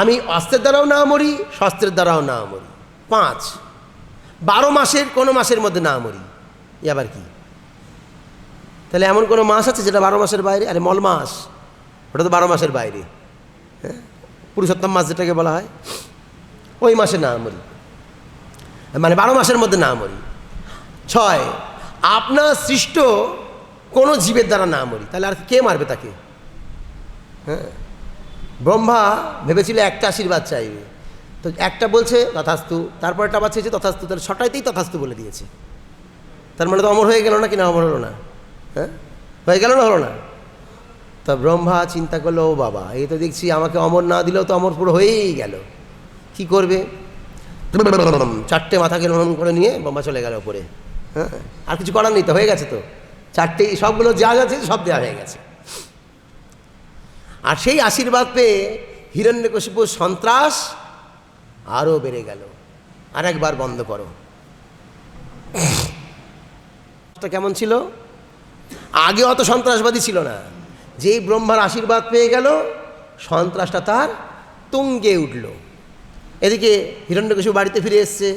আমি অস্ত্রের দ্বারাও না মরি, শস্ত্রের দ্বারাও না মরি। 5, 12 মাসের কোনো মাসের মধ্যে না মরি। এ আবার কি? তাহলে এমন কোনো মাস আছে যেটা 12 মাসের বাইরে? আরে মল মাস, ওটা তো 12 মাসের বাইরে। হ্যাঁ, পুরুষোত্তম মাস যেটাকে বলা হয়, ওই মাসে না মরি, মানে 12 মাসের মধ্যে না মরি। 6, আপনার সৃষ্ট কোনো জীবের দ্বারা না মরি। তাহলে আর কে মারবে তাকে? হ্যাঁ, ব্রহ্মা ভেবেছিল একটা আশীর্বাদ চাইবে, তো একটা বলছে তথাস্তু, তারপরটা আবার চেয়েছে তথাস্তু, তাহলে 6টাইতেই তথাস্তু বলে দিয়েছে। তার মানে তো অমর হয়ে গেল না, কি না অমর হলো না? হ্যাঁ, হয়ে গেল না, হলো না? তা ব্রহ্মা চিন্তা করলো, ও বাবা, এই তো দেখছি আমাকে অমর না দিলেও তো অমর পুরো হয়েই গেল, কি করবে? 4টে মাথাকে গ্রহণ করে নিয়ে ব্রহ্মা চলে গেল ওপরে। হ্যাঁ, আর কিছু করার নেই তো, হয়ে গেছে তো, 4টে সবগুলো যা আছে সব দেওয়া হয়ে গেছে। আর সেই আশীর্বাদ পেয়ে হিরণ্যকশিপুর সন্ত্রাস আরও বেড়ে গেল। আর একবার বন্ধ করো। কেমন ছিল? আগে অত সন্ত্রাসবাদী ছিল না, যেই ব্রহ্মার আশীর্বাদ পেয়ে গেল, সন্ত্রাসটা তার তুঙ্গে উঠল। এদিকে হিরণ্যকশিপু বাড়িতে ফিরে এসছে,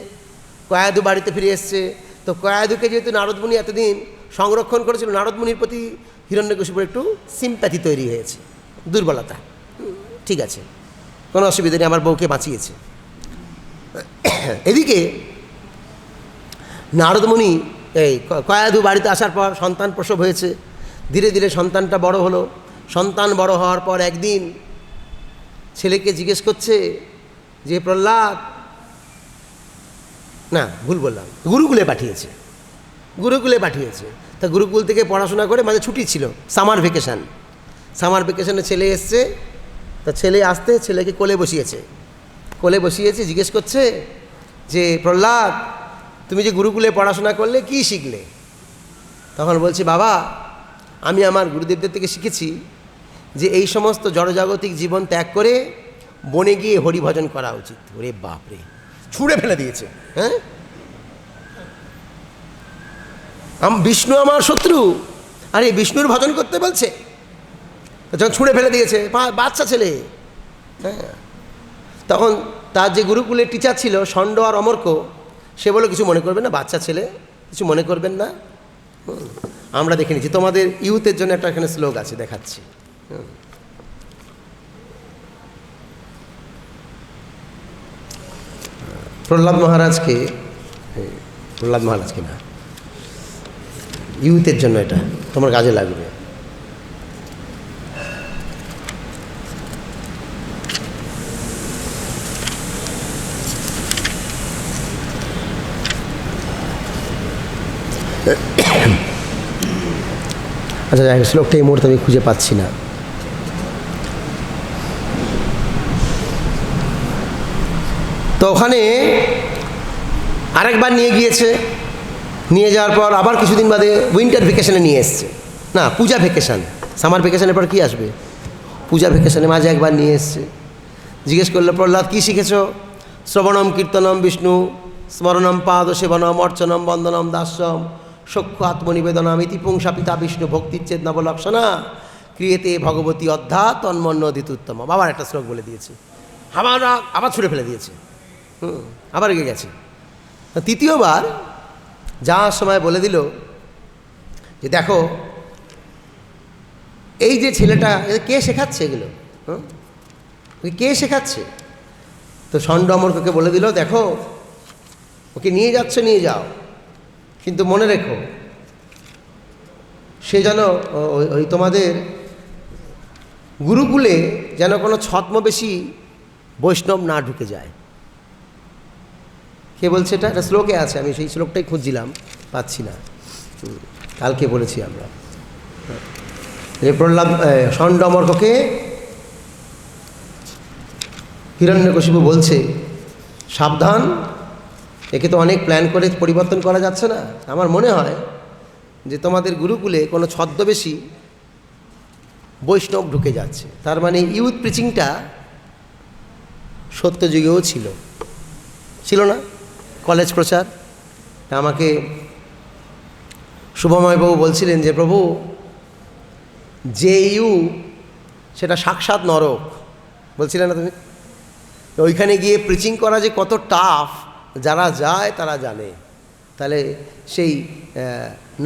কয়াধু বাড়িতে ফিরে এসছে। তো কয়াধুকে যেহেতু নারদমুনি এতদিন সংরক্ষণ করেছিল, নারদমুনির প্রতি হিরণ্যকশিপুর একটু সিম্প্যাথি তৈরি হয়েছে, দুর্বলতা। ঠিক আছে, কোনো অসুবিধা নেই, আমার বউকে বাঁচিয়েছে। এদিকে নারদমুনি এই কয়াধু বাড়িতে আসার পর সন্তান প্রসব হয়েছে। ধীরে ধীরে সন্তানটা বড় হলো। সন্তান বড় হওয়ার পর একদিন ছেলেকে জিজ্ঞেস করছে যে, প্রহ্লাদ, না ভুল বললাম, গুরুকুলে পাঠিয়েছে। তা গুরুকুল থেকে পড়াশোনা করে, মাঝে ছুটি ছিল, সামার ভ্যাকেশানে ছেলে এসছে। তা ছেলে আসতে ছেলেকে কোলে বসিয়েছে, জিজ্ঞেস করছে যে, প্রহ্লাদ, তুমি যে গুরুকুলে পড়াশোনা করলে, কি শিখলে? তখন বলছে, বাবা, আমি আমার গুরুদেবদের থেকে শিখেছি যে এই সমস্ত জড়জাগতিক জীবন ত্যাগ করে বনে গিয়ে হরিভজন করা উচিত। ওরে বাপরে, ছুঁড়ে ফেলে দিয়েছে। হ্যাঁ, বিষ্ণু আমার শত্রু, আরে বিষ্ণুর ভজন করতে বলছে, যখন ছুঁড়ে ফেলে দিয়েছে, বাচ্চা ছেলে। হ্যাঁ, তখন তার যে গুরুকুলের টিচার ছিল ষণ্ড আর অমর্ক, সে বলে, কিছু মনে করবেন না, বাচ্চা ছেলে, কিছু মনে করবেন না। আমরা দেখে নিচ্ছি, তোমাদের ইউথের জন্য একটা এখানে শ্লোক আছে, দেখাচ্ছি। প্রহ্লাদ মহারাজকে না, ইউথের জন্য, এটা তোমার কাজে লাগবে। আচ্ছা, শ্লোকটা এই মুহূর্তে আমি খুঁজে পাচ্ছি না। তো ওখানে আরেকবার নিয়ে গিয়েছে, নিয়ে যাওয়ার পর আবার কিছুদিন বাদে উইন্টার ভ্যাকেশনে নিয়ে এসছে, না পূজা ভ্যাকেশন, সামার ভ্যাকেশনের পর কী আসবে, পূজা ভ্যাকেশনে মাঝে একবার নিয়ে এসছে। জিজ্ঞেস করলো, প্রহ্লাদ, কী শিখেছ? শ্রবণম কীর্তনম বিষ্ণু স্মরণম পাদ সেবনম অর্চনম বন্দনম দাস্যম সখ্য আত্মনিবেদনম ইতি পুংসা পিতা বিষ্ণু ভক্তিচ্ছেদ নবলক্ষণা ক্রিয়েতে ভগবতী অধ্যা তন্মন্য অদিতুত্তম। আবার একটা শ্লোক বলে দিয়েছে, আবার ছুঁড়ে ফেলে দিয়েছে। আবার এগিয়ে গেছে। তৃতীয়বার যাওয়ার সময় বলে দিল যে দেখো এই যে ছেলেটা কে শেখাচ্ছে এগুলো, কে শেখাচ্ছে? তো ষণ্ড অমরকে বলে দিল দেখো ওকে নিয়ে যাচ্ছ নিয়ে যাও, কিন্তু মনে রেখো সে যেন ওই তোমাদের গুরুকুলে যেন কোনো ছদ্মবেশী বৈষ্ণব না ঢুকে যায়। কে বলছে এটা? এটা শ্লোকে আছে, আমি সেই শ্লোকটাই খুঁজছিলাম, পাচ্ছি না, কালকে বলেছি আমরা। প্রহ্লাদ ষণ্ড অমরকে হিরণ্যকশিপু বলছে সাবধান, একে তো অনেক প্ল্যান করে পরিবর্তন করা যাচ্ছে না। আমার মনে হয় যে তোমাদের গুরুকুলে কোনো ছদ্মবেশী বৈষ্ণব ঢুকে যাচ্ছে। তার মানে ইউথ প্রিচিংটা সত্যযুগেও ছিল না? কলেজ প্রচার। আমাকে শুভময়বাবু বলছিলেন যে প্রভু জেইউ সেটা সাক্ষাৎ নরক, বলছিলেন না তুমি? ওইখানে গিয়ে প্রিচিং করা যে কত টাফ, যারা যায় তারা জানে। তাহলে সেই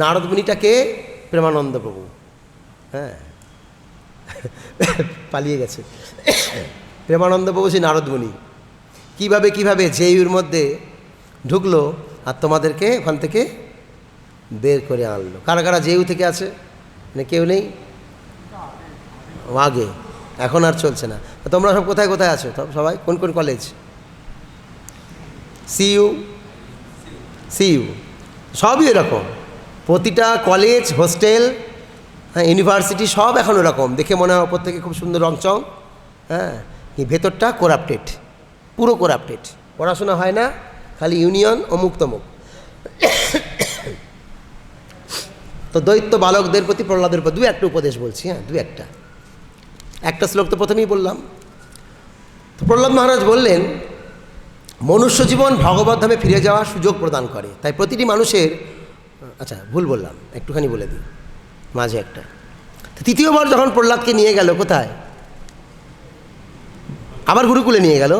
নারদমুনিটাকে প্রেমানন্দ প্রভু, হ্যাঁ পালিয়ে গেছে প্রেমানন্দ প্রভু, সেই নারদমুনি কীভাবে জেইউর মধ্যে ঢুকলো আর তোমাদেরকে ওখান থেকে বের করে আনলো। কারা কারা জেইউ থেকে আছে? মানে কেউ নেই? আগে, এখন আর চলছে না। তোমরা সব কোথায় কোথায় আছো সবাই? কোন কোন কলেজ? সিইউ সবই এরকম, প্রতিটা কলেজ, হোস্টেল, হ্যাঁ, ইউনিভার্সিটি সব এখন ওরকম। দেখে মনে হয় ওপর থেকে খুব সুন্দর রংচং, হ্যাঁ, ভেতরটা করাপ্টেড, পুরো করাপ্টেড। পড়াশোনা হয় না, খালি ইউনিয়ন অমুক তমুক। তো দৈত্য বালকদের প্রতি প্রহ্লাদের দু একটা উপদেশ বলছি, হ্যাঁ, একটা শ্লোক তো প্রথমেই বললাম। তো প্রহ্লাদ মহারাজ বললেন মনুষ্য জীবন ভগবদ্ধামে ফিরে যাওয়ার সুযোগ প্রদান করে, তাই প্রতিটি মানুষের, আচ্ছা ভুল বললাম, একটুখানি বলে দিই মাঝে একটা। তৃতীয়বার যখন প্রহ্লাদকে নিয়ে গেল কোথায়, আবার গুরুকুলে নিয়ে গেল,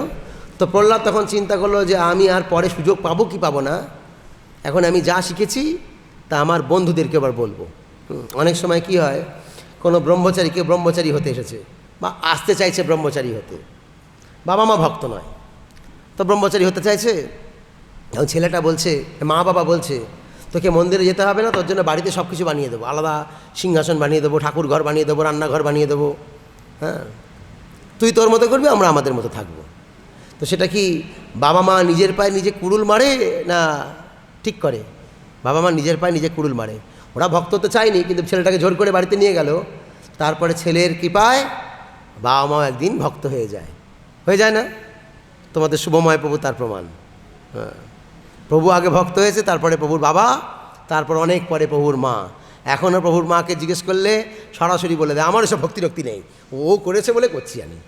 তো প্রহ্লাদ তখন চিন্তা করলো যে আমি আর পরে সুযোগ পাবো কি পাবো না, এখন আমি যা শিখেছি তা আমার বন্ধুদেরকে আবার বলবো। অনেক সময় কি হয়, কোনো ব্রহ্মচারীকে ব্রহ্মচারী হতে এসেছে বা আসতে চাইছে ব্রহ্মচারী হতে, বাবা মা ভক্ত নয়, তো ব্রহ্মচারী হতে চাইছে। এখন ছেলেটা বলছে, মা বাবা বলছে তোকে মন্দিরে যেতে হবে না, তোর জন্য বাড়িতে সব কিছু বানিয়ে দেবো, আলাদা সিংহাসন বানিয়ে দেবো, ঠাকুর ঘর বানিয়ে দেবো, রান্নাঘর বানিয়ে দেবো, হ্যাঁ, তুই তোর মতো করবি, আমরা আমাদের মতো থাকবো। তো সেটা কি বাবা মা নিজের পায়ে নিজে কুড়ুল মারে না ঠিক করে? বাবা মা নিজের পায়ে নিজে কুড়ুল মারে। ওরা ভক্ত তো চায়নি, কিন্তু ছেলেটাকে জোর করে বাড়িতে নিয়ে গেল। তারপরে ছেলের কৃপায় বাবা মাও একদিন ভক্ত হয়ে যায় না? তোমাদের শুভময় প্রভু তার প্রমাণ। হ্যাঁ, প্রভু আগে ভক্ত হয়েছে, তারপরে প্রভুর বাবা, তারপর অনেক পরে প্রভুর মা। এখনও প্রভুর মাকে জিজ্ঞেস করলে সরাসরি বলে দেয় আমার এসব ভক্তি রক্তি নেই, ও করেছে বলে করছি আমি,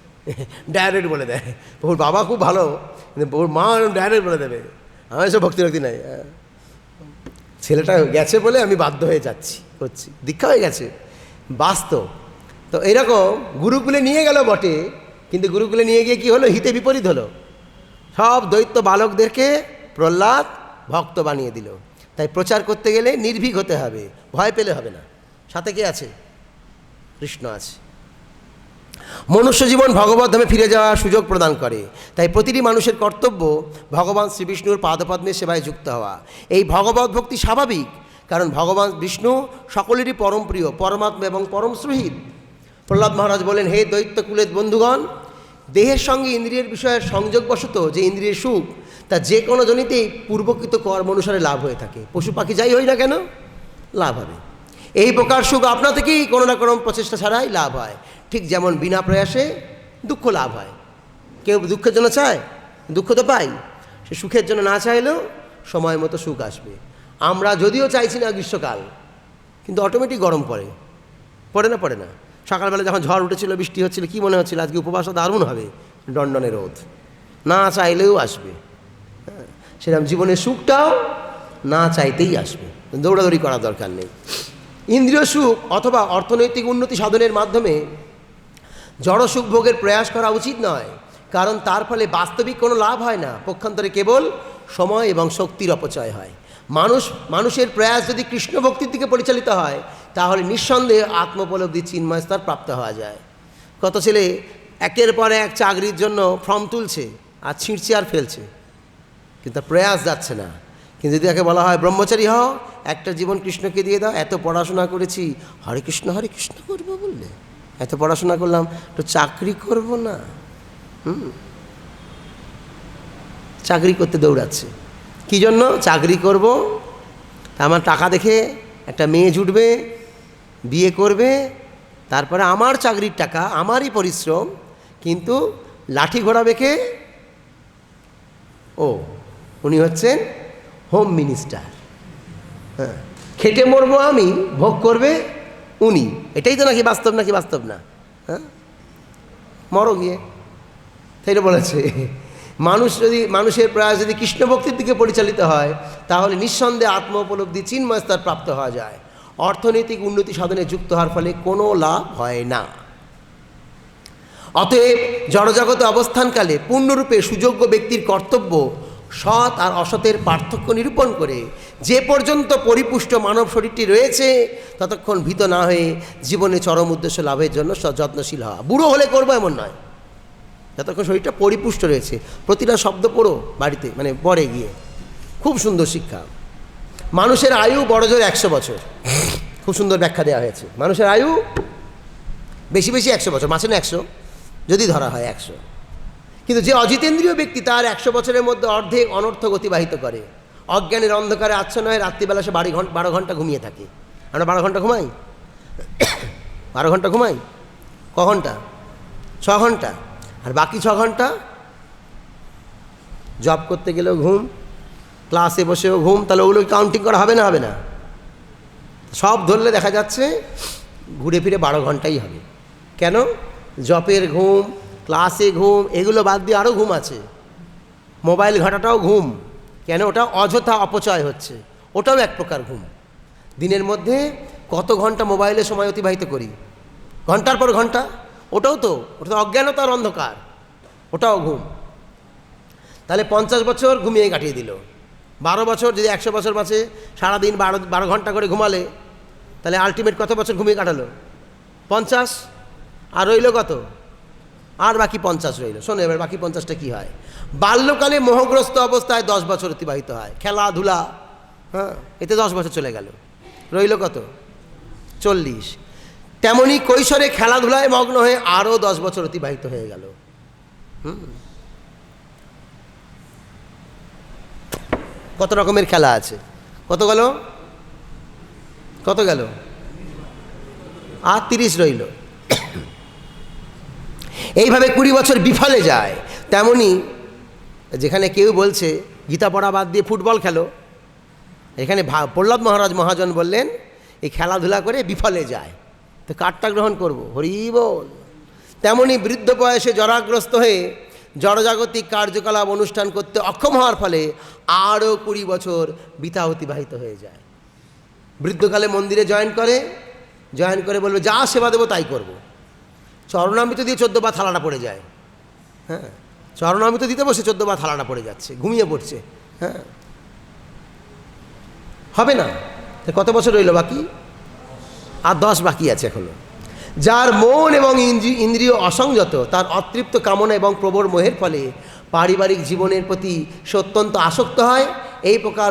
ডাইরেক্ট বলে দেয়। প্রভুর বাবা খুব ভালো, কিন্তু প্রভুর মা ডাইরেক্ট বলে দেবে আমার এসব ভক্তি রক্তি নেই। ছেলেটা গেছে বলে আমি বাধ্য হয়ে করছি, দীক্ষা হয়ে গেছে, বাস্তব। তো এরকম গুরুকুলে নিয়ে গেল বটে, কিন্তু গুরুকুলে নিয়ে গিয়ে কি হলো, হিতে বিপরীত হলো। সব দৈত্য বালকদেরকে প্রহ্লাদ ভক্ত বানিয়ে দিল। তাই প্রচার করতে গেলে নির্ভীক হতে হবে, ভয় পেলে হবে না। সাথে কে আছে? কৃষ্ণ আছে। মনুষ্য জীবন ভগবদ্ধামে ফিরে যাওয়ার সুযোগ প্রদান করে, তাই প্রতিটি মানুষের কর্তব্য ভগবান শ্রীবিষ্ণুর পাদপদ্মের সেবায় যুক্ত হওয়া। এই ভগবত ভক্তি স্বাভাবিক, কারণ ভগবান বিষ্ণু সকলেরই পরম প্রিয়, পরমাত্মা এবং পরম সুহৃদ। প্রহ্লাদ মহারাজ বলেন, হে দৈত্যকুলের বন্ধুগণ, দেহের সঙ্গে ইন্দ্রিয়ের বিষয়ের সংযোগবশত যে ইন্দ্রিয়ের সুখ, তা যে কোনো জনিতেই পূর্বকৃত কর্ম অনুসারে লাভ হয়ে থাকে। পশু পাখি যাই হই না কেন, লাভ হবে। এই প্রকার সুখ আপনা থেকেই কোনো না কোনো প্রচেষ্টা ছাড়াই লাভ হয়। ঠিক যেমন বিনা প্রয়াসে দুঃখ লাভ হয়। কেউ দুঃখের জন্য চায়, দুঃখ তো পাই। সে সুখের জন্য না চাইলেও সময় মতো সুখ আসবে। আমরা যদিও চাইছি না গ্রীষ্মকাল, কিন্তু অটোমেটিক গরম পড়ে না। সকালবেলা যখন ঝড় উঠেছিল, বৃষ্টি হচ্ছিল, কি মনে হচ্ছিল আজকে উপবাসটা দারুণ হবে, ডনডনে রোদ, না চাইলেও আসবে। হ্যাঁ, সেরকম জীবনের সুখটাও না চাইতেই আসবে, দৌড়াদৌড়ি করার দরকার নেই। ইন্দ্রিয় সুখ অথবা অর্থনৈতিক উন্নতি সাধনের মাধ্যমে জড় সুখ ভোগের প্রয়াস করা উচিত নয়, কারণ তার ফলে বাস্তবিক কোনো লাভ হয় না, পক্ষান্তরে কেবল সময় এবং শক্তির অপচয় হয়। মানুষের প্রয়াস যদি কৃষ্ণ ভক্তির দিকে পরিচালিত হয়, তাহলে নিঃসন্দেহে আত্মোপলব্ধি চিন্ময় স্তর প্রাপ্ত হওয়া যায়। কত ছেলে একের পর এক চাকরির জন্য ফর্ম তুলছে আর ছিঁড়ছে আর ফেলছে, কিন্তু তার প্রয়াস যাচ্ছে না। কিন্তু যদি তাকে বলা হয় ব্রহ্মচারী হও, একটা জীবন কৃষ্ণকে দিয়ে দাও, এত পড়াশোনা করেছি, হরে কৃষ্ণ করবো বললে, এত পড়াশোনা করলাম, তো চাকরি করব না, চাকরি করতে দৌড়াচ্ছে। কী জন্য চাকরি করব? আমার টাকা দেখে একটা মেয়ে জুটবে, বিয়ে করবে, তারপরে আমার চাকরির টাকা, আমারই পরিশ্রম, কিন্তু লাঠি ঘোরাবে কে? উনি হচ্ছেন হোম মিনিস্টার। হ্যাঁ, খেটে মরবো আমি, ভোগ করবে উনি। এটাই তো নাকি বাস্তব, নাকি বাস্তব না? হ্যাঁ, মরো গিয়ে। তাই বলেছে, মানুষের প্রয়াস যদি কৃষ্ণ ভক্তির দিকে পরিচালিত হয়, তাহলে নিঃসন্দেহে আত্ম উপলব্ধি চিন্ময় স্তর প্রাপ্ত হওয়া যায়। অর্থনৈতিক উন্নতি সাধনে যুক্ত হওয়ার ফলে কোনো লাভ হয় না। অতএব জড়জগতে অবস্থানকালে পূর্ণরূপে সুযোগ্য ব্যক্তির কর্তব্য সৎ আর অসতের পার্থক্য নিরূপণ করে যে পর্যন্ত পরিপুষ্ট মানব শরীরটি রয়েছে, ততক্ষণ ভীত না হয়ে জীবনে চরম উদ্দেশ্য লাভের জন্য যত্নশীল হওয়া। বুড়ো হলে করবো এমন নয়, যতক্ষণ শরীরটা পরিপুষ্ট রয়েছে। প্রতিটা শব্দ পড়ো বাড়িতে, মানে পরে গিয়ে, খুব সুন্দর শিক্ষা। মানুষের আয়ু বড়জোর 100 বছর, খুব সুন্দর ব্যাখ্যা দেওয়া হয়েছে। মানুষের আয়ু বেশি 100 বছর, মাসে না 100 যদি ধরা হয় 100। কিন্তু যে অজিতেন্দ্রীয় ব্যক্তি তার 100 বছরের মধ্যে অর্ধেক অনর্থক অতিবাহিত করে, অজ্ঞানের অন্ধকারে আচ্ছন্ন হয়ে রাত্রিবেলা সে 12 ঘন্টা ঘুমিয়ে থাকে। আমরা 12 ঘন্টা ঘুমাই? 12 ঘন্টা ঘুমাই? ক ঘন্টা? 6 ঘন্টা। আর বাকি 6 ঘন্টা জব করতে গেলেও ঘুম, ক্লাসে বসেও ঘুম। তাহলে ওগুলো কাউন্টিং করা হবে না? হবে না। সব ধরলে দেখা যাচ্ছে ঘুরে ফিরে 12 ঘন্টাই হবে। কেন? জবের ঘুম, ক্লাসে ঘুম, এগুলো বাদ দিয়ে আরও ঘুম আছে। মোবাইল ঘাঁটাটাও ঘুম। কেন? ওটা অযথা অপচয় হচ্ছে, ওটাও এক প্রকার ঘুম। দিনের মধ্যে কত ঘন্টা মোবাইলে সময় অতিবাহিত করি, ঘন্টার পর ঘন্টা, ওটা তো অজ্ঞানতার অন্ধকার, ওটাও ঘুম। তাহলে 50 বছর ঘুমিয়ে কাটিয়ে দিল। 12 বছর যদি 100 বছর বাঁচে, সারাদিন 12 ঘন্টা করে ঘুমালে, তাহলে আলটিমেট কত বছর ঘুমিয়ে কাটালো? 50। আর রইল কত? আর বাকি 50 রইল। শোনো এবার বাকি 50টা কী হয়। বাল্যকালে মোহগ্রস্ত অবস্থায় 10 বছর অতিবাহিত হয়, খেলাধুলা, হ্যাঁ, এতে 10 বছর চলে গেল, রইল কত? 40। তেমনি কৈশোরে খেলাধুলায় মগ্ন হয়ে আরও 10 বছর অতিবাহিত হয়ে গেল। কত রকমের খেলা আছে, কত গেল? কত গেল? আর 30 রইল। এইভাবে 20 বছর বিফলে যায়। তেমনি যেখানে কেউ বলছে গীতা পড়া বাদ দিয়ে ফুটবল খেলো, এখানে প্রহ্লাদ মহাজন বললেন এই খেলাধুলা করে বিফলে যায়, তো কারটা গ্রহণ করব? হরি বল। তেমনি বৃদ্ধ বয়সে জরাগ্রস্ত হয়ে জড়জাগতিক কার্যকলাপ অনুষ্ঠান করতে অক্ষম হওয়ার ফলে আরও 20 বছর বৃথা অতিবাহিত হয়ে যায়। বৃদ্ধকালে মন্দিরে জয়েন করে বলবে যা সেবা দেবো তাই করব। চরণামৃত দিয়ে 14 বার থালাটা পড়ে যায়। হ্যাঁ, চরণামৃত দিতে বসে 14 বার থালাটা পড়ে যাচ্ছে, ঘুমিয়ে পড়ছে। হ্যাঁ, হবে না। কত বছর রইল বাকি? আর 10 বাকি আছে এখনো। যার মন এবং ইন্দ্রিয় অসংযত, তার অতৃপ্ত কামনা এবং প্রবল মোহের ফলে পারিবারিক জীবনের প্রতি সে অত্যন্ত আসক্ত হয়। এই প্রকার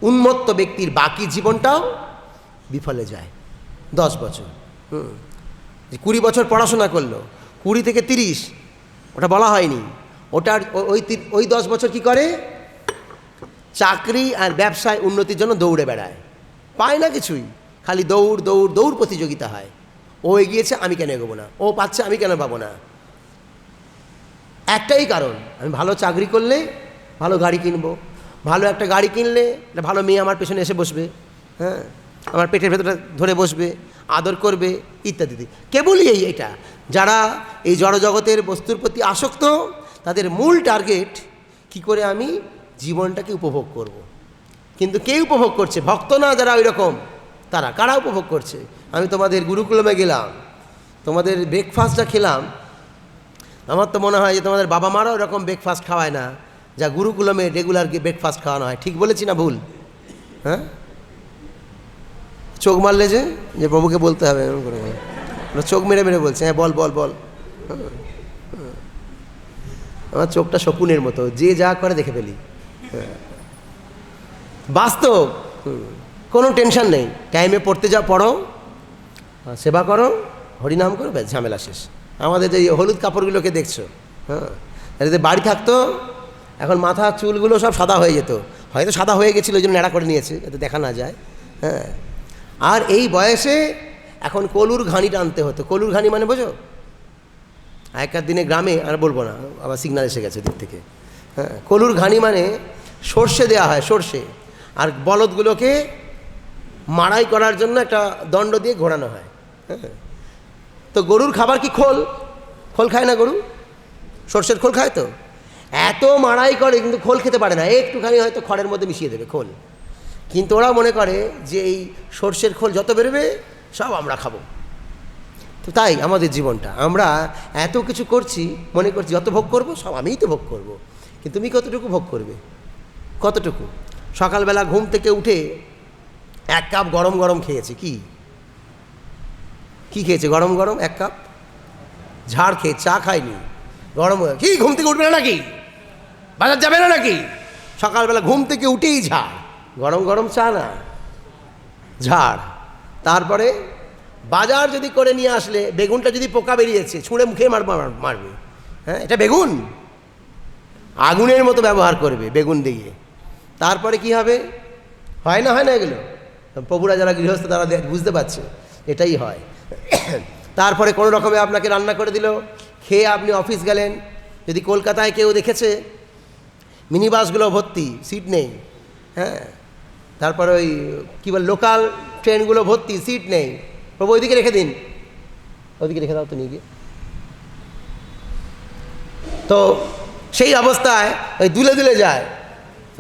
উন্মত্ত ব্যক্তির বাকি জীবনটাও বিফলে যায়। 10 বছর, 20 বছর পড়াশোনা করলো, 20 থেকে 30, ওটা বলা হয়নি। ওটার ওই 10 বছর কি করে? চাকরি আর ব্যবসায় উন্নতির জন্য দৌড়ে বেড়ায়, পায় না কিছুই, খালি দৌড় দৌড় দৌড় প্রতিযোগিতা হয়। ও এগিয়েছে, আমি কেন এগোবো না? ও পাচ্ছে, আমি কেন পাবো না? একটাই কারণ, আমি ভালো চাকরি করলে ভালো গাড়ি কিনবো, ভালো একটা গাড়ি কিনলে একটা ভালো মেয়ে আমার পেছনে এসে বসবে, হ্যাঁ, আমার পেটের ভেতরটা ধরে বসবে, আদর করবে, ইত্যাদি। কেবলই এটা যারা এই জড়জগতের বস্তুর প্রতি আসক্ত, তাদের মূল টার্গেট কি করে আমি জীবনটাকে উপভোগ করব। কিন্তু কে উপভোগ করছে? ভক্ত না যারা ওই রকম, তারা কারা উপভোগ করছে? আমি তোমাদের গুরুকুলমে গেলাম, তোমাদের ব্রেকফাস্টটা খেলাম, আমার তো মনে হয় যে তোমাদের বাবা মারাও এরকম ব্রেকফাস্ট খাওয়ায় না যা গুরুকুলমে রেগুলার ব্রেকফাস্ট খাওয়ানো হয়। ঠিক বলেছি না ভুল? হ্যাঁ, চোখ মারলে যে প্রভুকে বলতে হবে এরকম করে, চোখ মেরে মেরে বলছে, হ্যাঁ বল বল বল। আমার চোখটা শকুনের মতো, যে যা করে দেখে ফেলি। বাস্তব, কোনো টেনশন নেই। টাইমে পড়তে যাও, পড়ো, সেবা করো, হরিনাম করো, ব্যাস ঝামেলা শেষ। আমাদের যে হলুদ কাপড়গুলোকে দেখছো, হ্যাঁ, যদি বাড়ি থাকতো এখন মাথার চুলগুলো সব সাদা হয়ে যেত। হয়তো সাদা হয়ে গেছিলো, ওই জন্য ন্যাড়া করে নিয়েছে যাতে দেখা না যায়। হ্যাঁ, আর এই বয়সে এখন কলুর ঘানি টানতে হতো। কলুর ঘানি মানে বোঝো? আগেকার দিনে গ্রামে, আর বলবো না, আবার সিগন্যাল এসে গেছে দিক থেকে। হ্যাঁ, কলুর ঘানি মানে সর্ষে দেওয়া হয়, সর্ষে, আর বলদগুলোকে মাড়াই করার জন্য একটা দণ্ড দিয়ে ঘোরানো হয়। হ্যাঁ, তো গরুর খাবার কি খোল? খোল খায় না গরু? সর্ষের খোল খায় তো। এত মাড়াই করে কিন্তু খোল খেতে পারে না, একটুখানি হয়তো খড়ের মধ্যে মিশিয়ে দেবে খোল। কিন্তু ওরা মনে করে যে এই সর্ষের খোল যত বেরোবে সব আমরা খাবো। তো তাই আমাদের জীবনটা, আমরা এত কিছু করছি, মনে করছি যত ভোগ করবো সব আমিই তো ভোগ করবো। কিন্তু তুমি কতটুকু ভোগ করবে? কতটুকু? সকালবেলা ঘুম থেকে উঠে 1 কাপ গরম গরম খেয়েছে। কি খেয়েছে? গরম গরম 1 কাপ ঝাড় খেয়ে, চা খায়নি, গরম। কি ঘুম থেকে উঠবে না নাকি? বাজার যাবে না নাকি? সকালবেলা ঘুম থেকে উঠেই ঝাড়, গরম গরম চা না, ঝাড়। তারপরে বাজার যদি করে নিয়ে আসলে বেগুনটা যদি পোকা বেরিয়েছে, ছুঁড়ে মুখে মারবে। হ্যাঁ, এটা বেগুন, আগুনের মতো ব্যবহার করবে বেগুন দিয়ে। তারপরে কি হবে? হয় না এগুলো? প্রভুরা যারা গৃহস্থ তারা বুঝতে পারছে এটাই হয়। তারপরে কোনো রকমে আপনাকে রান্না করে দিল, খেয়ে আপনি অফিস গেলেন। যদি কলকাতায় কেউ দেখেছে মিনি বাসগুলো ভর্তি, সিট নেই। হ্যাঁ, তারপরে ওই কী বল, লোকাল ট্রেনগুলো ভর্তি, সিট নেই। প্রভু ওইদিকে রেখে দিন, ওইদিকে রেখে দাও তো নিয়ে গিয়ে। তো সেই অবস্থায় ওই দুলে দুলে যায়,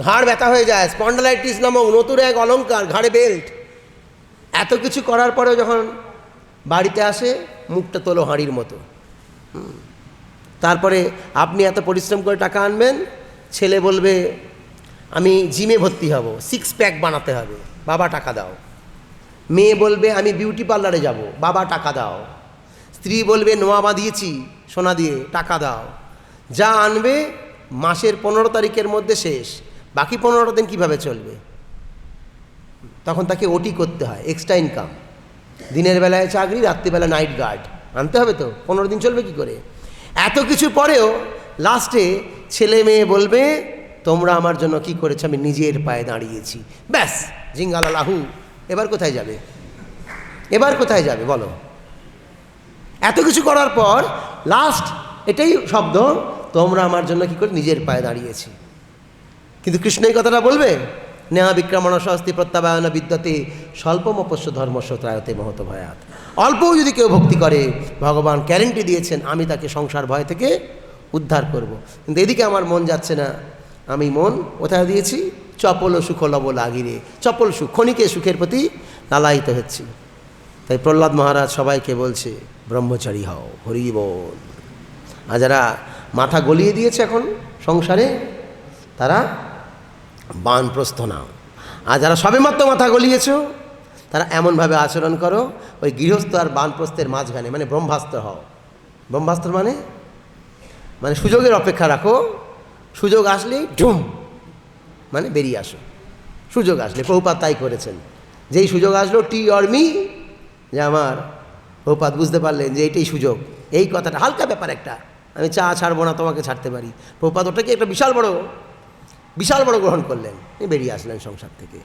ঘাড় ব্যথা হয়ে যায়, স্পন্ডালাইটিস নামক নতুন এক অলঙ্কার, ঘাড়ে বেল্ট। এত কিছু করার পরেও যখন বাড়িতে আসে, মুখটা তোলো হাঁড়ির মতো। তারপরে আপনি এত পরিশ্রম করে টাকা আনবেন, ছেলে বলবে আমি জিমে ভর্তি হব, 6 প্যাক বানাতে হবে, বাবা টাকা দাও। মেয়ে বলবে আমি বিউটি পার্লারে যাব, বাবা টাকা দাও। স্ত্রী বলবে নোয়া বাঁধিয়েছি সোনা দিয়ে, টাকা দাও। যা আনবে মাসের 15 তারিখের মধ্যে শেষ, বাকি 15 দিন কীভাবে চলবে? তখন তাকে ওটি করতে হয়, এক্সট্রা ইনকাম। দিনের বেলায় চাকরি, রাত্রিবেলা নাইট গার্ড আনতে হবে তো, 15 দিন চলবে কি করে? এত কিছু পরেও লাস্টে ছেলে মেয়ে বলবে তোমরা আমার জন্য কি করেছো? আমি নিজের পায়ে দাঁড়িয়েছি, ব্যাস জিঙ্গালা লাহু। এবার কোথায় যাবে? এবার কোথায় যাবে বলো? এত কিছু করার পর লাস্ট এটাই শব্দ, তোমরা আমার জন্য কি করে? নিজের পায়ে দাঁড়িয়েছি। কিন্তু কৃষ্ণ এই কথাটা বলবে? নেহা বিক্রমণ স্বস্তি প্রত্যাবায়ন বিদ্যতে স্বল্পমপস্য ধর্মস্য ত্রায়তে মহত ভয়াত। অল্পও যদি কেউ ভক্তি করে, ভগবান গ্যারেন্টি দিয়েছেন আমি তাকে সংসার ভয় থেকে উদ্ধার করব। কিন্তু এদিকে আমার মন যাচ্ছে না, আমি মন কোথায় দিয়েছি? চপল ও সুখ লব লাগিরে, চপল সুখ, ক্ষণিকে সুখের প্রতি লালায়িত হচ্ছি। তাই প্রহ্লাদ মহারাজ সবাইকে বলছে ব্রহ্মচারী হও, হরি বল। আর যারা মাথা গলিয়ে দিয়েছে এখন সংসারে, তারা বানপ্রস্থ নাও। আর যারা সবেমাত্র মাথা গলিয়েছ, তারা এমনভাবে আচরণ করো ওই গৃহস্থ আর বানপ্রস্থের মাঝখানে, মানে ব্রহ্মাস্ত্র হও। ব্রহ্মাস্ত্র মানে সুযোগের অপেক্ষা রাখো, সুযোগ আসলেই ঢুম মানে বেরিয়ে আসো। সুযোগ আসলে, প্রভুপাদ তাই করেছেন। যেই সুযোগ আসলো টি অর মি, যে আমার প্রভুপাদ বুঝতে পারলেন যে এইটাই সুযোগ। এই কথাটা হালকা ব্যাপার একটা, আমি চা ছাড়বো না, তোমাকে ছাড়তে পারি। প্রভুপাদ ওটাকে একটা বিশাল বড় গ্রহণ করলেন, বেরিয়ে আসলেন সংসার থেকে।